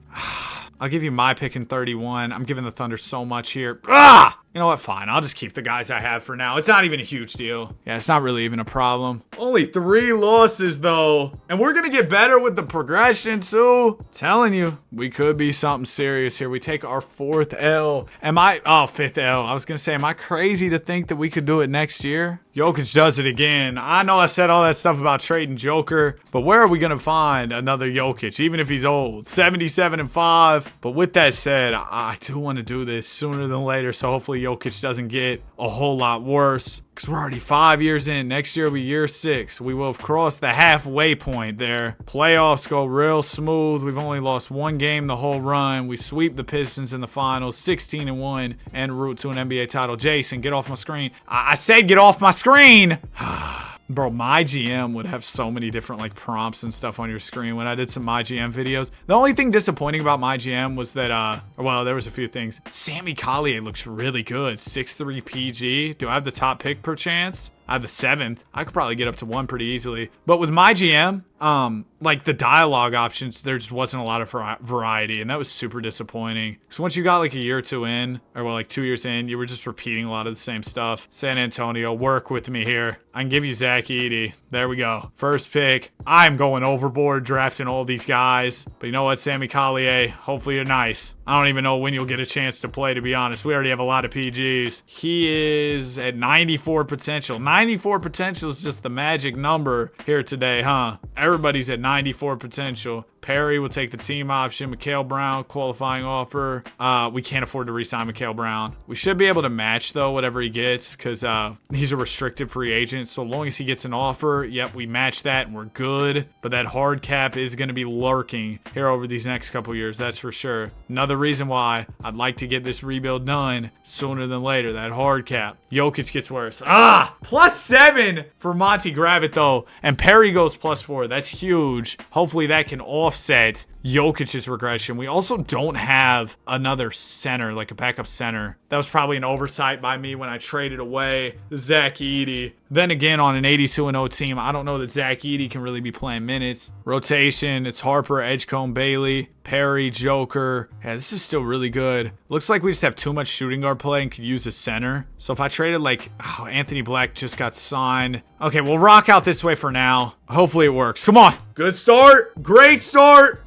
I'll give you my pick in 31. I'm giving the Thunder so much here. You know what? Fine. I'll just keep the guys I have for now. It's not even a huge deal. Yeah, it's not really even a problem. Only 3 losses, though. And we're going to get better with the progression, too. Telling you, we could be something serious here. We take our 4th L. 5th L. I was going to say, am I crazy to think that we could do it next year? Jokic does it again. I know I said all that stuff about trading Joker, but where are we going to find another Jokic, even if he's old? 77-5. have. But with that said, I do want to do this sooner than later, so hopefully Jokic doesn't get a whole lot worse. Because we're already 5 years in. Next year will be year 6. We will have crossed the halfway point there. Playoffs go real smooth. We've only lost 1 game the whole run. We sweep the Pistons in the finals, 16-1, and route to an NBA title. Jason, get off my screen. I said get off my screen! Bro, my GM would have so many different like prompts and stuff on your screen when I did some my GM videos. The only thing disappointing about my GM was that, well, there was a few things. Sammy Collier looks really good. 6'3" PG. Do I have the top pick per chance? I have the 7th. I could probably get up to 1 pretty easily. But with my GM, like the dialogue options, there just wasn't a lot of variety, and that was super disappointing. So once you got like a year or 2 in, or well, like 2 years in, you were just repeating a lot of the same stuff. San Antonio, work with me here. I can give you Zach Edey. There we go. First pick. I'm going overboard drafting all these guys. But you know what, Sammy Collier? Hopefully you're nice. I don't even know when you'll get a chance to play, to be honest. We already have a lot of PGs. He is at 94 potential. 94 potential is just the magic number here today, huh? Everybody's at 94 potential. Perry will take the team option. Mikhail Brown, qualifying offer. We can't afford to re-sign Mikhail Brown. We should be able to match, though, whatever he gets, because he's a restricted free agent. So long as he gets an offer, yep, we match that, and we're good. But that hard cap is going to be lurking here over these next couple years, that's for sure. Another reason why I'd like to get this rebuild done sooner than later, that hard cap. Jokic gets worse. +7 for Monty Gravett, though, and Perry goes +4. That's huge. Hopefully that can offset Jokic's regression. We also don't have another center, like a backup center. That was probably an oversight by me when I traded away Zach Edey. Then again, on an 82-0 team, I don't know that Zach Edey can really be playing minutes. Rotation, it's Harper, Edgecombe, Bailey, Perry, Joker. Yeah, this is still really good. Looks like we just have too much shooting guard play and could use a center. So if I traded like, Anthony Black just got signed. Okay, we'll rock out this way for now. Hopefully it works. Come on. Good start. Great start.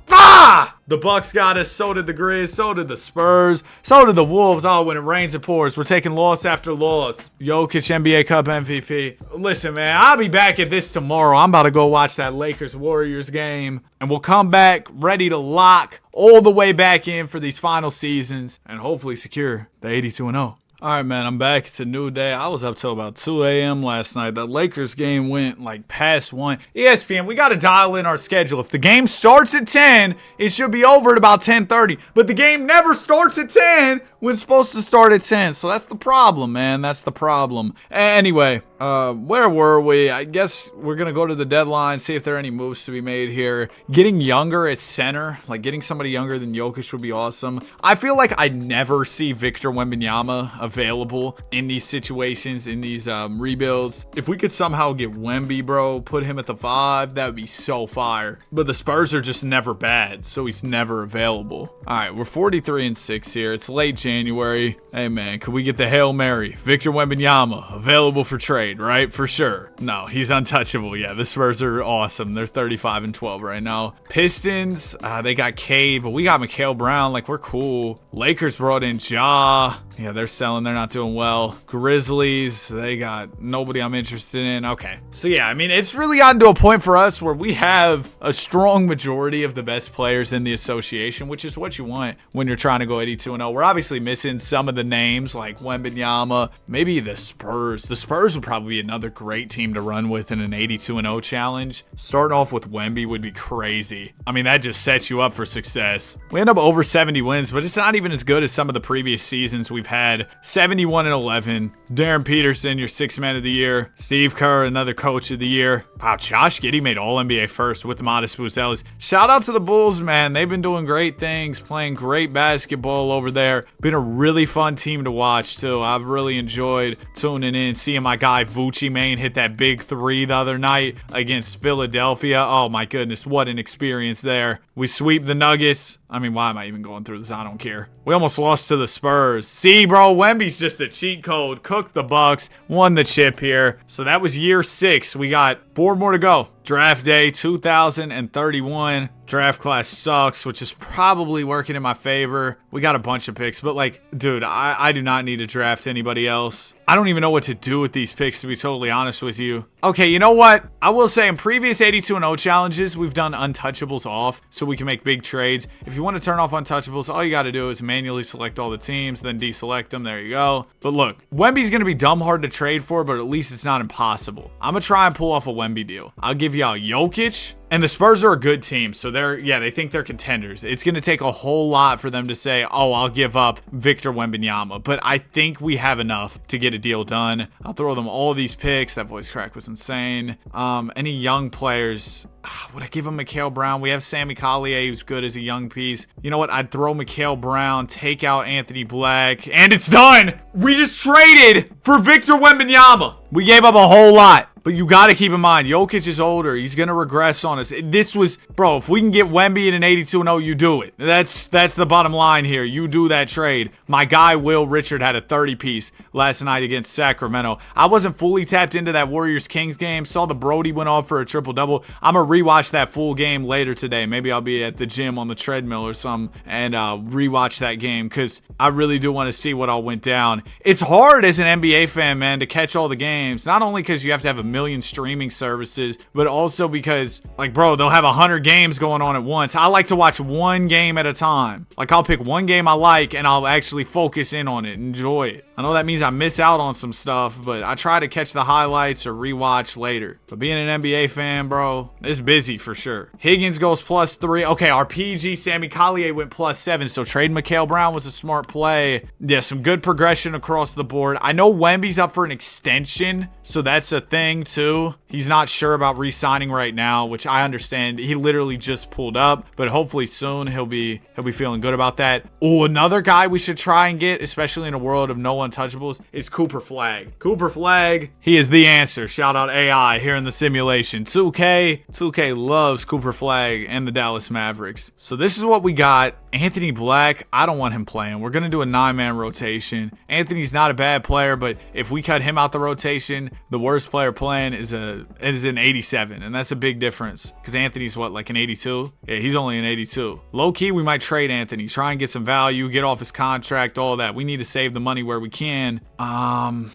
The Bucks got us, so did the Grizz, so did the Spurs, so did the Wolves. Oh, when it rains, it pours. We're taking loss after loss. Jokic, NBA Cup MVP. Listen, man, I'll be back at this tomorrow. I'm about to go watch that Lakers-Warriors game, and we'll come back ready to lock all the way back in for these final seasons and hopefully secure the 82-0. All right, man, I'm back. It's a new day. I was up till about 2 a.m. last night. That Lakers game went like past 1. ESPN, we got to dial in our schedule. If the game starts at 10, it should be over at about 10:30. But the game never starts at 10 when it's supposed to start at 10. So that's the problem, man. That's the problem. Anyway, where were we? I guess we're going to go to the deadline, see if there are any moves to be made here. Getting younger at center, like getting somebody younger than Jokic would be awesome. I feel like I never see Victor Wembanyama available in these situations, in these rebuilds. If we could somehow get Wemby, bro, put him at the 5, that would be so fire. But the Spurs are just never bad, so he's never available. All right, we're 43-6 here. It's late January. Hey, man, could we get the Hail Mary? Victor Wembanyama, available for trade, right? For sure. No, he's untouchable. Yeah, the Spurs are awesome. They're 35-12 right now. Pistons, they got Cade, but we got Mikhail Brown. Like, we're cool. Lakers brought in Ja. Yeah, they're selling. They're not doing well. Grizzlies, they got nobody I'm interested in. Okay. So, yeah, I mean, it's really gotten to a point for us where we have a strong majority of the best players in the association, which is what you want when you're trying to go 82-0. We're obviously missing some of the names like Wembanyama, maybe the Spurs. The Spurs would probably be another great team to run with in an 82-0 challenge. Starting off with Wemby would be crazy. I mean, that just sets you up for success. We end up over 70 wins, but it's not even as good as some of the previous seasons we've had. 71-11. Darren Peterson, your 6th man of the year. Steve Kerr, another coach of the year. Wow, Josh Giddey made All-NBA first with the Modest Buzelis. Shout out to the Bulls, man. They've been doing great things, playing great basketball over there. Been a really fun team to watch, too. I've really enjoyed tuning in, seeing my guy Vucci Mane hit that big 3 the other night against Philadelphia. Oh, my goodness, what an experience there. We sweep the Nuggets. I mean, why am I even going through this? I don't care. We almost lost to the Spurs. See, bro, Wemby's just a cheat code. Cooked the Bucks. Won the chip here. So that was year 6. We got 4 more to go. Draft day 2031. Draft class sucks, which is probably working in my favor. We got a bunch of picks, but like, dude, I do not need to draft anybody else. I don't even know what to do with these picks, to be totally honest with you. Okay, you know what? I will say in previous 82-0 challenges, we've done untouchables off so we can make big trades. If you want to turn off untouchables, all you got to do is manually select all the teams, then deselect them. There you go. But look, Wemby's going to be dumb hard to trade for, but at least it's not impossible. I'm going to try and pull off a Wemby deal. I'll give y'all Jokic. And the Spurs are a good team, so they think they're contenders. It's going to take a whole lot for them to say, oh, I'll give up Victor Wembanyama. But I think we have enough to get a deal done. I'll throw them all these picks. That voice crack was insane. Any young players? Would I give him Mikal Brown? We have Sammy Collier, who's good as a young piece. You know what? I'd throw Mikal Brown, take out Anthony Black, and it's done! We just traded for Victor Wembanyama. We gave up a whole lot. But you got to keep in mind, Jokic is older. He's going to regress on us. This was, bro, if we can get Wemby in an 82-0, you do it. That's the bottom line here. You do that trade. My guy, Will Richard, had a 30-piece last night against Sacramento. I wasn't fully tapped into that Warriors-Kings game. Saw the Brody went off for a triple-double. I'm going to rewatch that full game later today. Maybe I'll be at the gym on the treadmill or something and rewatch that game because I really do want to see what all went down. It's hard as an NBA fan, man, to catch all the games. Not only because you have to have a million streaming services, but also because, like, bro, they'll have 100 games going on at once. I like to watch one game at a time. Like, I'll pick one game I like and I'll actually focus in on it, enjoy it. I know that means I miss out on some stuff, but I try to catch the highlights or rewatch later. But being an NBA fan, bro, it's busy for sure. Higgins goes +3. Okay, our PG Sammy Collier went +7, so trading Mikal Brown was a smart play. Yeah, some good progression across the board. I know Wemby's up for an extension, so that's a thing too. He's not sure about re-signing right now, which I understand. He literally just pulled up, but hopefully soon he'll be feeling good about that. Oh, another guy we should try and get, especially in a world of no untouchables, is Cooper Flagg. Cooper Flagg, he is the answer. Shout out AI here in the simulation. 2K loves Cooper Flagg and the Dallas Mavericks. So this is what we got. Anthony Black, I don't want him playing. We're going to do a 9-man rotation. Anthony's not a bad player, but if we cut him out the rotation, the worst player playing is an 87, and that's a big difference because Anthony's what, like an 82? Yeah, he's only an 82. Low key, we might trade Anthony, try and get some value, get off his contract, all that. We need to save the money where we can.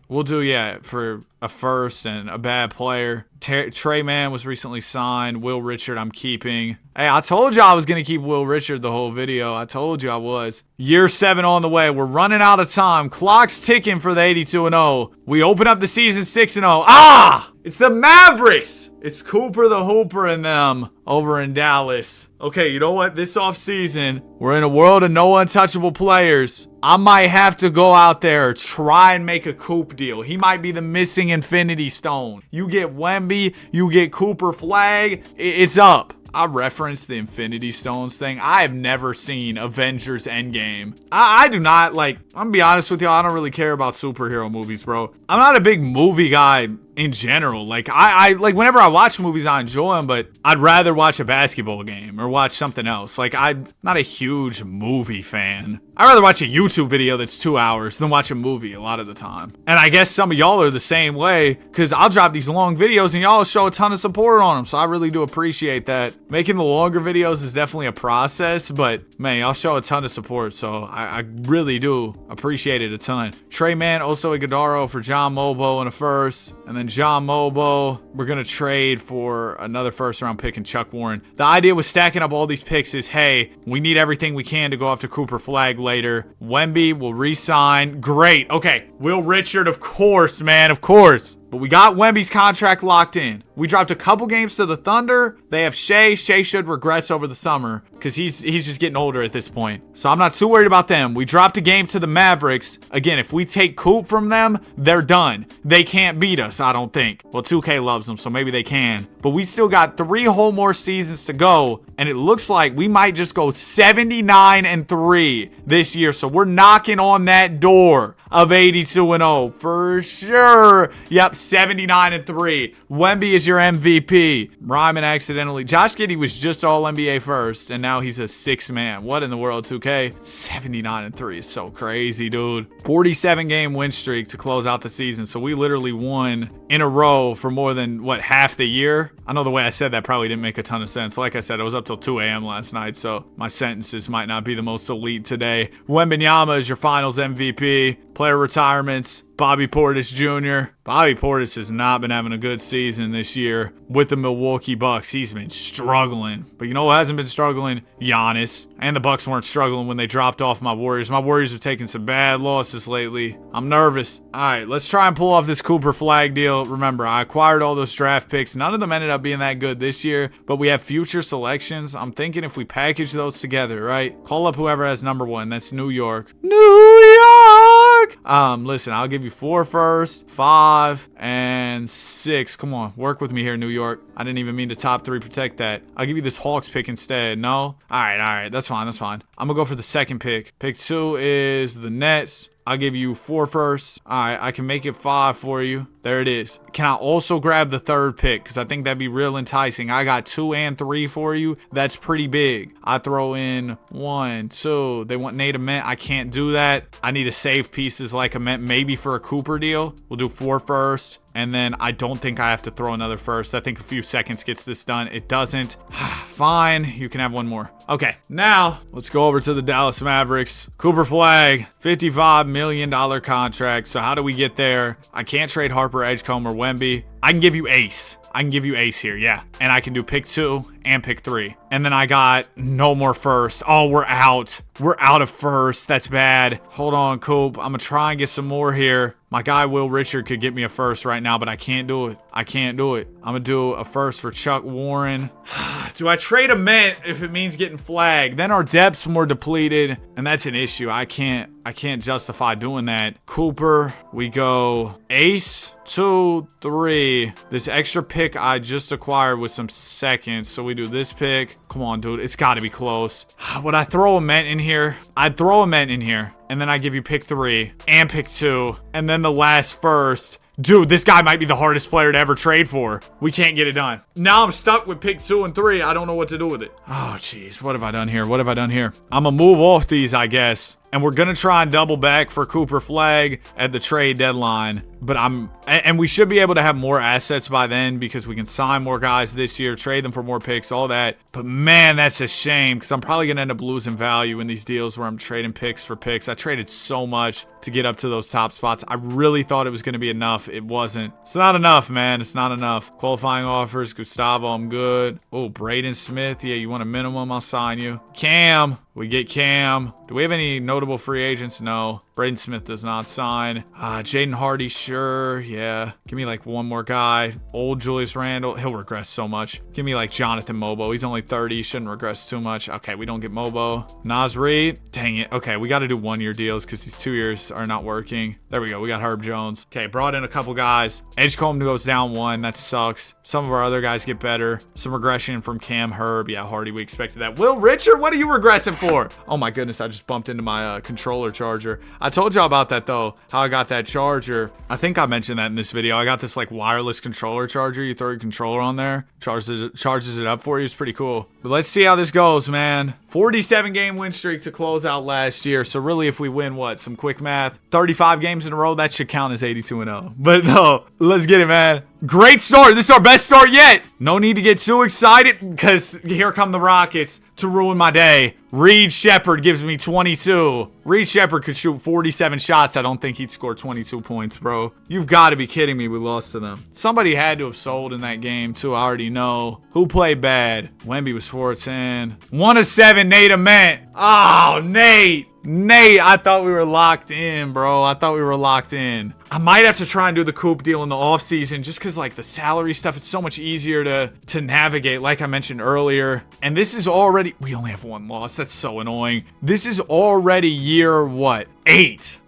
We'll do, yeah, for a first and a bad player. Trey Mann was recently signed. Will Richard I'm keeping. Hey, I told you I was going to keep Will Richard the whole video. I told you I was. Year 7 on the way. We're running out of time. Clock's ticking for the 82-0. We open up the season 6-0. Ah! It's the Mavericks! It's Cooper the Hooper and them over in Dallas. Okay, you know what? This offseason, we're in a world of no untouchable players. I might have to go out there, try and make a Coop deal. He might be the missing Infinity Stone. You get Wemby, you get Cooper Flagg, it's up. I referenced the Infinity Stones thing. I have never seen Avengers Endgame. I do not, like, I'm gonna be honest with y'all, I don't really care about superhero movies, bro. I'm not a big movie guy in general. Like, I like, whenever I watch movies, I enjoy them, but I'd rather watch a basketball game or watch something else. Like, I'm not a huge movie fan. I'd rather watch a YouTube video that's 2 hours than watch a movie a lot of the time. And I guess some of y'all are the same way, because I'll drop these long videos and y'all show a ton of support on them, so I really do appreciate that. Making the longer videos is definitely a process, but man, y'all show a ton of support, so I really do appreciate it a ton. Trey Mann, Oso Iguodala for John Mobo in a first, and then John Mobo, we're going to trade for another first-round pick and Chuck Warren. The idea with stacking up all these picks is, hey, we need everything we can to go after Cooper Flagg later. Wemby will re-sign. Great. Okay. Will Richard, of course, man, of course. But we got Wemby's contract locked in. We dropped a couple games to the Thunder. They have Shea. Shea should regress over the summer because he's just getting older at this point. So I'm not too worried about them. We dropped a game to the Mavericks. Again, if we take Coop from them, they're done. They can't beat us, I don't think. Well, 2K loves them, so maybe they can. But we still got 3 whole more seasons to go, and it looks like we might just go 79-3 this year. So we're knocking on that door of 82-0 for sure. Yep, 79-3. Wemby is your MVP. Ryman accidentally. Josh Giddey was just all NBA first, and now he's a 6th man. What in the world, 2K? 79-3 is so crazy, dude. 47-game win streak to close out the season. So we literally won in a row for more than, what, half the year? I know the way I said that probably didn't make a ton of sense. Like I said, I was up till 2 a.m. last night, so my sentences might not be the most elite today. Wembanyama is your finals MVP. Player retirements. Bobby Portis Jr. Bobby Portis has not been having a good season this year with the Milwaukee Bucks. He's been struggling. But you know who hasn't been struggling? Giannis. And the Bucks weren't struggling when they dropped off my Warriors. My Warriors have taken some bad losses lately. I'm nervous. All right, let's try and pull off this Cooper Flag deal. Remember, I acquired all those draft picks. None of them ended up being that good this year, but we have future selections. I'm thinking if we package those together, right? Call up whoever has number 1. That's New York. New York! Listen, I'll give you 4 first, 5, and 6. Come on, work with me here, New York. I didn't even mean to top 3 protect that. I'll give you this Hawks pick instead. No? All right. That's fine. I'm gonna go for the 2nd pick. Pick 2 is the Nets. I'll give you 4 first. All right, I can make it 5 for you. There it is. Can I also grab the 3rd pick? Because I think that'd be real enticing. I got 2 and 3 for you. That's pretty big. I throw in 1, 2. They want Nate Ament. I can't do that. I need to save pieces like Ament, maybe for a Cooper deal. We'll do 4 first. And then I don't think I have to throw another first. I think a few seconds gets this done. It doesn't. Fine. You can have 1 more. Okay. Now, let's go over to the Dallas Mavericks. Cooper Flag, $55 million contract. So how do we get there? I can't trade Harper, Edgecombe, or Wemby. I can give you Ace. Here, yeah. And I can do pick 2 and pick 3. And then I got no more first. Oh, we're out. We're out of first. That's bad. Hold on, Coop. I'm going to try and get some more here. My guy, Will Richard, could get me a first right now, but I can't do it. I'm going to do a first for Chuck Warren. Do I trade a Mint if it means getting flagged? Then our depth's more depleted, and that's an issue. I can't justify doing that. Cooper, we go Ace, 2, 3. This extra pick I just acquired with some seconds. So we do this pick. Come on, dude. It's got to be close. Would I throw a Mint in here? I'd throw a Mint in here. And then I give you pick 3 and pick 2. And then the last first. Dude, this guy might be the hardest player to ever trade for. We can't get it done. Now I'm stuck with pick 2 and 3. I don't know what to do with it. Oh, jeez. What have I done here? I'm going to move off these, I guess. And we're going to try and double back for Cooper Flag at the trade deadline. But and we should be able to have more assets by then because we can sign more guys this year, trade them for more picks, all that. But man, that's a shame because I'm probably going to end up losing value in these deals where I'm trading picks for picks. I traded so much to get up to those top spots. I really thought it was going to be enough. It wasn't. It's not enough, man. It's not enough. Qualifying offers, Gustavo, I'm good. Oh, Braden Smith. Yeah, you want a minimum? I'll sign you. Cam. We get Cam. Do we have any notable free agents? No. Braden Smith does not sign. Jaden Hardy, sure. Yeah. Give me like 1 more guy. Old Julius Randle. He'll regress so much. Give me like Jonathan Mobo. He's only 30. He shouldn't regress too much. Okay, we don't get Mobo. Nas Reed. Dang it. Okay, we got to do 1-year deals because these 2 years are not working. There we go. We got Herb Jones. Okay, brought in a couple guys. Edgecombe goes down 1. That sucks. Some of our other guys get better. Some regression from Cam, Herb. Yeah, Hardy, we expected that. Will Richard, what are you regressing for? Oh my goodness, I just bumped into my controller charger. I told y'all about that though, how I got that charger. I think I mentioned that in this video. I got this like wireless controller charger. You throw your controller on there, charges it up for you. It's pretty cool. But let's see how this goes, man. 47-game win streak to close out last year. So really, if we win, what? Some quick math. 35 games in a row, that should count as 82-0. But no, let's get it, man. Great start. This is our best start yet. No need to get too excited because here come the Rockets to ruin my day. Reed Shepherd gives me 22. Reed Shepherd could shoot 47 shots. I don't think he'd score 22 points, bro. You've got to be kidding me. We lost to them. Somebody had to have sold in that game, too. I already know. Who played bad? Wemby was 4-10. 1 of 7, Nate Ament. Oh, Nate, I thought we were locked in, bro. I I might have to try and do the Coop deal in the offseason just because, like, the salary stuff, it's so much easier to navigate, like I mentioned earlier. And this is already... We only have 1 loss. That's so annoying. This is already year, what? 8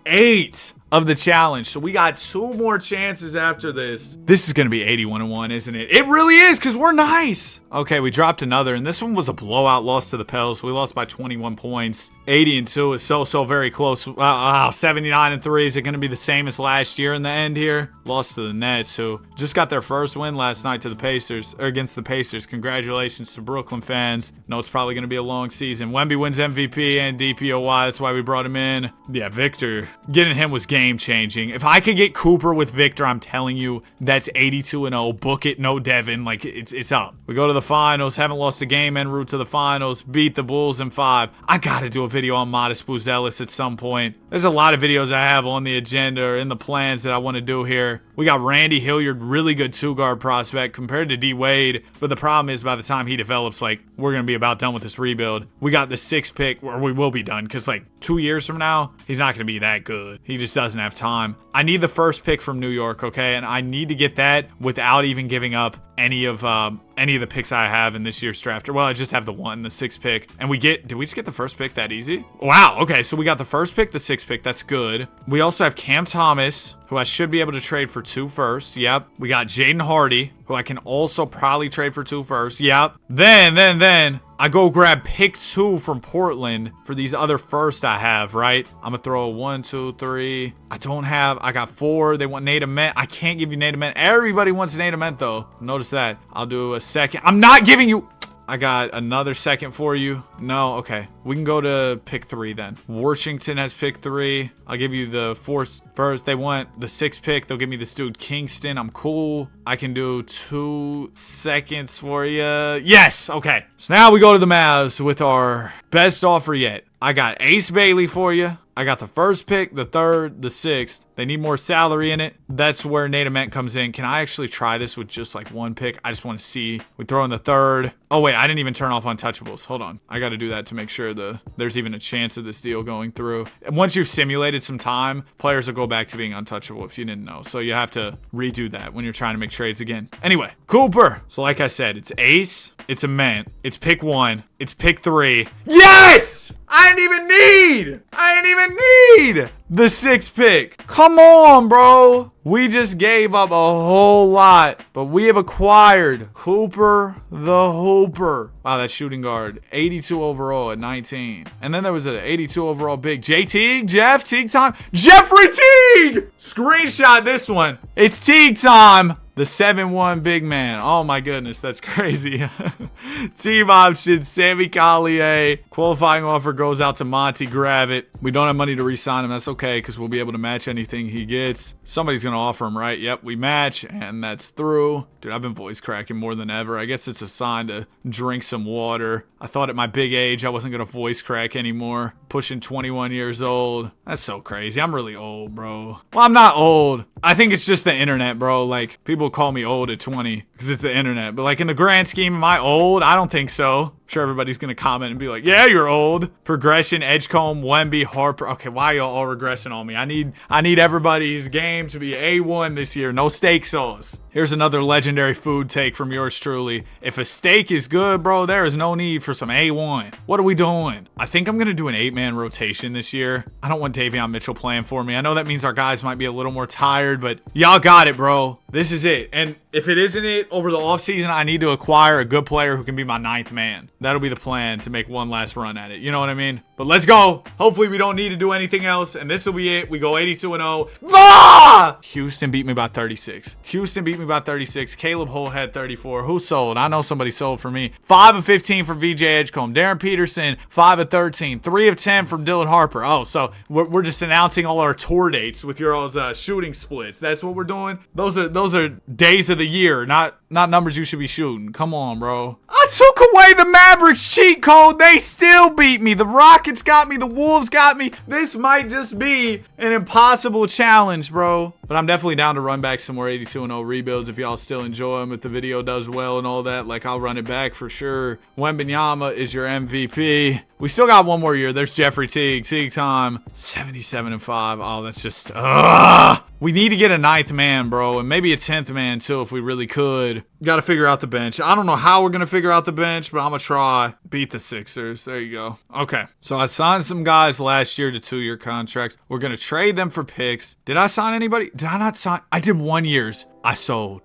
of the challenge. So we got 2 more chances after this. This is going to be 81-1, isn't it? It really is, because we're nice. Okay, we dropped another, and this one was a blowout loss to the Pels. We lost by 21 points. 80-2 is so very close. 79-3. Is it going to be the same as last year in the end here? Lost to the Nets, who just got their first win last night to the Pacers, or against the Pacers. Congratulations to Brooklyn fans. No, it's probably going to be a long season. Wemby wins MVP and DPOY. That's why we brought him in. Yeah, Victor. Getting him was game-changing. If I could get Cooper with Victor, I'm telling you, that's 82-0. Book it, no Devin. Like, it's up. We go to the finals. Haven't lost a game en route to the finals. Beat the Bulls in 5. I got to do a video on Modest Buzelis at some point. There's a lot of videos I have on the agenda or in the plans that I want to do here. We got Randy Hilliard, really good 2-guard prospect compared to D Wade. But the problem is by the time he develops, like, we're going to be about done with this rebuild. We got the 6th pick, or we will be done, because like 2 years from now, he's not going to be that good. He just doesn't have time. I need the 1st pick from New York, okay? And I need to get that without even giving up any of the picks I have in this year's draft. Well, I just have the 6th pick. And did we just get the 1st pick that easy? Wow, okay, so we got the 1st pick, the 6th pick. That's good. We also have Cam Thomas, who I should be able to trade for 2 firsts. Yep. We got Jaden Hardy, who I can also probably trade for 2 firsts. Yep. Then I go grab pick 2 from Portland for these other firsts I have, right? I'm gonna throw 1, 2, 3. I got 4. They want Nate Ament. I can't give you Nate Ament. Everybody wants Nate Ament though. Notice that. I'll do a 2nd. I'm not giving you. I got another 2nd for you. No, okay. We can go to pick 3 then. Washington has pick 3. I'll give you the 4th first. They want the 6th pick. They'll give me this dude Kingston. I'm cool. I can do 2 seconds for you. Yes, okay. So now we go to the Mavs with our best offer yet. I got Ace Bailey for you. I got the 1st pick, the 3rd, the 6th. They need more salary in it. That's where Nate Ament comes in. Can I actually try this with just like 1 pick? I just want to see. We throw in the 3rd. Oh, wait. I didn't even turn off untouchables. Hold on. I got to do that to make sure there's even a chance of this deal going through. And once you've simulated some time, players will go back to being untouchable if you didn't know. So you have to redo that when you're trying to make trades again. Anyway, Cooper. So like I said, it's Ace. It's Ament. It's pick 1. It's pick 3. Yes! I didn't even need the 6th pick. Come on, bro. We just gave up a whole lot, but we have acquired Cooper the Hooper. Wow, that shooting guard. 82 overall at 19. And then there was an 82 overall big. Teague time. Jeffrey Teague! Screenshot this one. It's Teague time. The 7-1 big man. Oh my goodness, that's crazy. Team option, Sammy Collier. Qualifying offer goes out to Monty Gravett. We don't have money to re-sign him. That's okay, because we'll be able to match anything he gets. Somebody's going to offer him, right? Yep, we match, and that's through. Dude, I've been voice cracking more than ever. I guess it's a sign to drink some water. I thought at my big age I wasn't going to voice crack anymore. Pushing 21 years old. That's so crazy. I'm really old, bro. Well, I'm not old. I think it's just the internet, bro. Like, people call me old at 20 because it's the internet. But like in the grand scheme, am I old? I don't think so. I'm sure everybody's going to comment and be like, yeah, you're old. Progression, Edgecombe, Wemby, Harper. Okay, why are y'all all regressing on me? I need everybody's game to be A1 this year. No steak sauce. Here's another legendary food take from yours truly. If a steak is good, bro, there is no need for some A1. What are we doing? I think I'm going to do an 8-man rotation this year. I don't want Davion Mitchell playing for me. I know that means our guys might be a little more tired, but y'all got it, bro. This is it. And if it isn't it, over the offseason, I need to acquire a good player who can be my 9th man. That'll be the plan to make one last run at it. You know what I mean? But let's go. Hopefully we don't need to do anything else, and this will be it. We go 82-0. Ah! Houston beat me by 36. Caleb Hull had 34. Who sold? I know somebody sold for me. 5 of 15 from VJ Edgecombe. Darren Peterson, 5 of 13. 3 of 10 from Dylan Harper. Oh, so we're just announcing all our tour dates with your all's shooting splits. That's what we're doing. Those are days of the year, not numbers you should be shooting. Come on, bro. I took away the Mavericks cheat code. They still beat me. The Rockets got me. The Wolves got me. This might just be an impossible challenge, bro. But I'm definitely down to run back some more 82-0 rebuilds if y'all still enjoy them. If the video does well and all that, like, I'll run it back for sure. Wembanyama is your MVP. We still got one more year. There's Jeffrey Teague. Teague time. 77-5. Oh, that's just... We need to get a 9th man, bro. And maybe a 10th man, too, if we really could. Got to figure out the bench. I don't know how we're going to figure out the bench, but I'm going to try. Beat the Sixers. There you go. Okay. So I signed some guys last year to 2-year contracts. We're going to trade them for picks. Did I sign anybody? Did I not sign? I did 1 year's. I sold.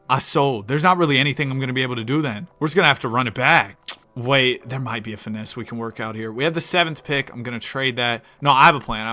There's not really anything I'm going to be able to do then. We're just going to have to run it back. Wait, there might be a finesse we can work out here. We have the 7th pick. I'm going to trade that. No, I have a plan.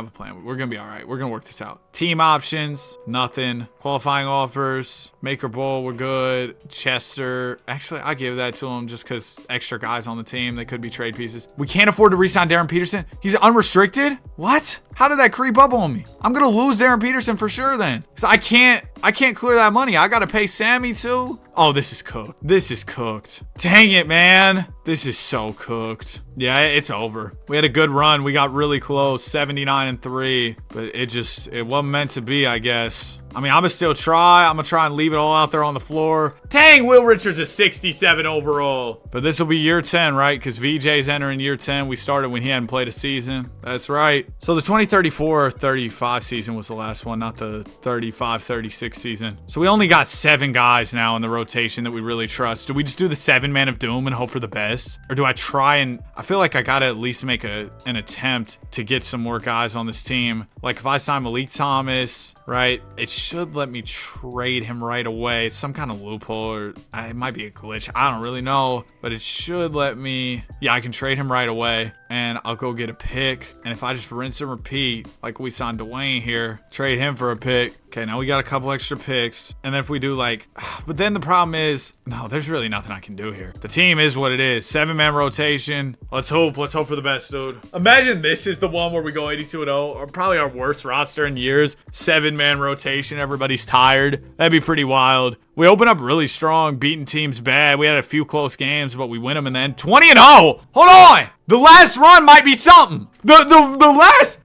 We're going to be all right. We're going to work this out. Team options, nothing. Qualifying offers, make or bowl, we're good. Chester, actually, I give that to him just because extra guys on the team. They could be trade pieces. We can't afford to re-sign Darren Peterson. He's unrestricted? What? How did that creep up on me? I'm going to lose Darren Peterson for sure then. Because I can't clear that money. I got to pay Sammy too. Oh, this is cooked. This is cooked. Dang it, man. This is so cooked. Yeah, it's over. We had a good run. We got really close, 79-3, but it wasn't meant to be, I guess. I mean, I'm gonna still try. I'm gonna try and leave it all out there on the floor. Dang, Will Richards is 67 overall. But this will be year 10, right? Because VJ's entering year 10. We started when he hadn't played a season. That's right. So the 2034-35 season was the last one, not the 35-36 season. So we only got 7 guys now in the rotation that we really trust. Do we just do the 7-man of doom and hope for the best? Or do I try and... I feel like I gotta at least make an attempt to get some more guys on this team. Like if I sign Malik Thomas, right? It should let me trade him right away. It's some kind of loophole, or it might be a glitch. I don't really know, but it should let me. Yeah, I can trade him right away, and I'll go get a pick. And if I just rinse and repeat, like we signed Dwayne here, trade him for a pick. Okay, now we got a couple extra picks. And then if we do like, but then the problem is, no, there's really nothing I can do here. The team is what it is. 7-man rotation. Let's hope for the best, dude. Imagine this is the one where we go 82-0, or probably our worst roster in years. 7-man rotation. Everybody's tired. That'd be pretty wild. We open up really strong, beating teams bad. We had a few close games, but we win them, and then 20-0. Hold on. The last run might be something. The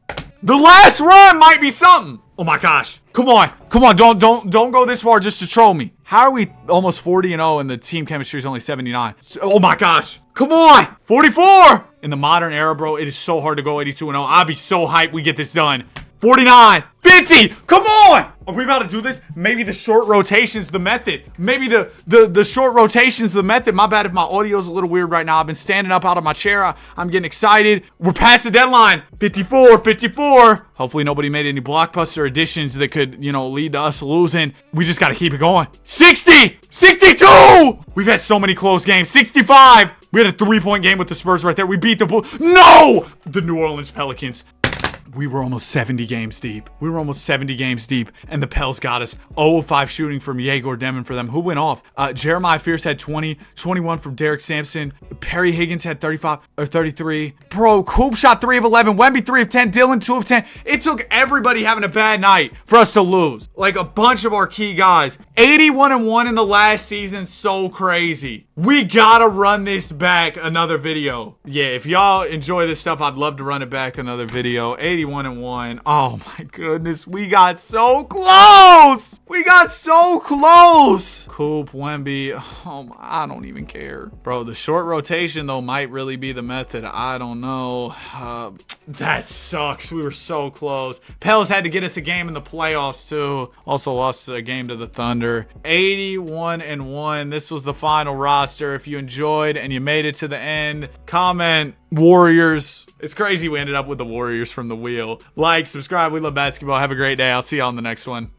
last run might be something. Oh my gosh. Come on. Don't go this far just to troll me. How are we almost 40-0 and the team chemistry is only 79? Oh my gosh. Come on. 44. In the modern era, bro, it is so hard to go 82-0. I'll be so hyped we get this done. 49, 50, come on! Are we about to do this? Maybe the short rotation's the method. Maybe the short rotation's the method. My bad if my audio's a little weird right now. I've been standing up out of my chair. I'm getting excited. We're past the deadline. 54. Hopefully nobody made any blockbuster additions that could, lead to us losing. We just got to keep it going. 60, 62! We've had so many close games. 65. We had a 3-point game with the Spurs right there. We beat the Bulls. No! The New Orleans Pelicans. We were almost 70 games deep. And the Pels got us. 0-5 shooting from Yegor Demon for them. Who went off? Jeremiah Fierce had 20. 21 from Derek Sampson. Perry Higgins had 35 or 33. Bro, Coop shot 3 of 11. Wemby 3 of 10. Dylan 2 of 10. It took everybody having a bad night for us to lose. Like a bunch of our key guys. 81-1 in the last season. So crazy. We gotta run this back another video. Yeah, if y'all enjoy this stuff, I'd love to run it back another video. 81-1. Oh my goodness. We got so close. Coop, Wemby. Oh, I don't even care. Bro, the short rotation, though, might really be the method. I don't know. That sucks. We were so close. Pels had to get us a game in the playoffs, too. Also lost a game to the Thunder. 81-1. This was the final roster. If you enjoyed and you made it to the end, comment Warriors. It's crazy we ended up with the Warriors from the wheel. Like, subscribe. We love basketball. Have a great day. I'll see you on the next one.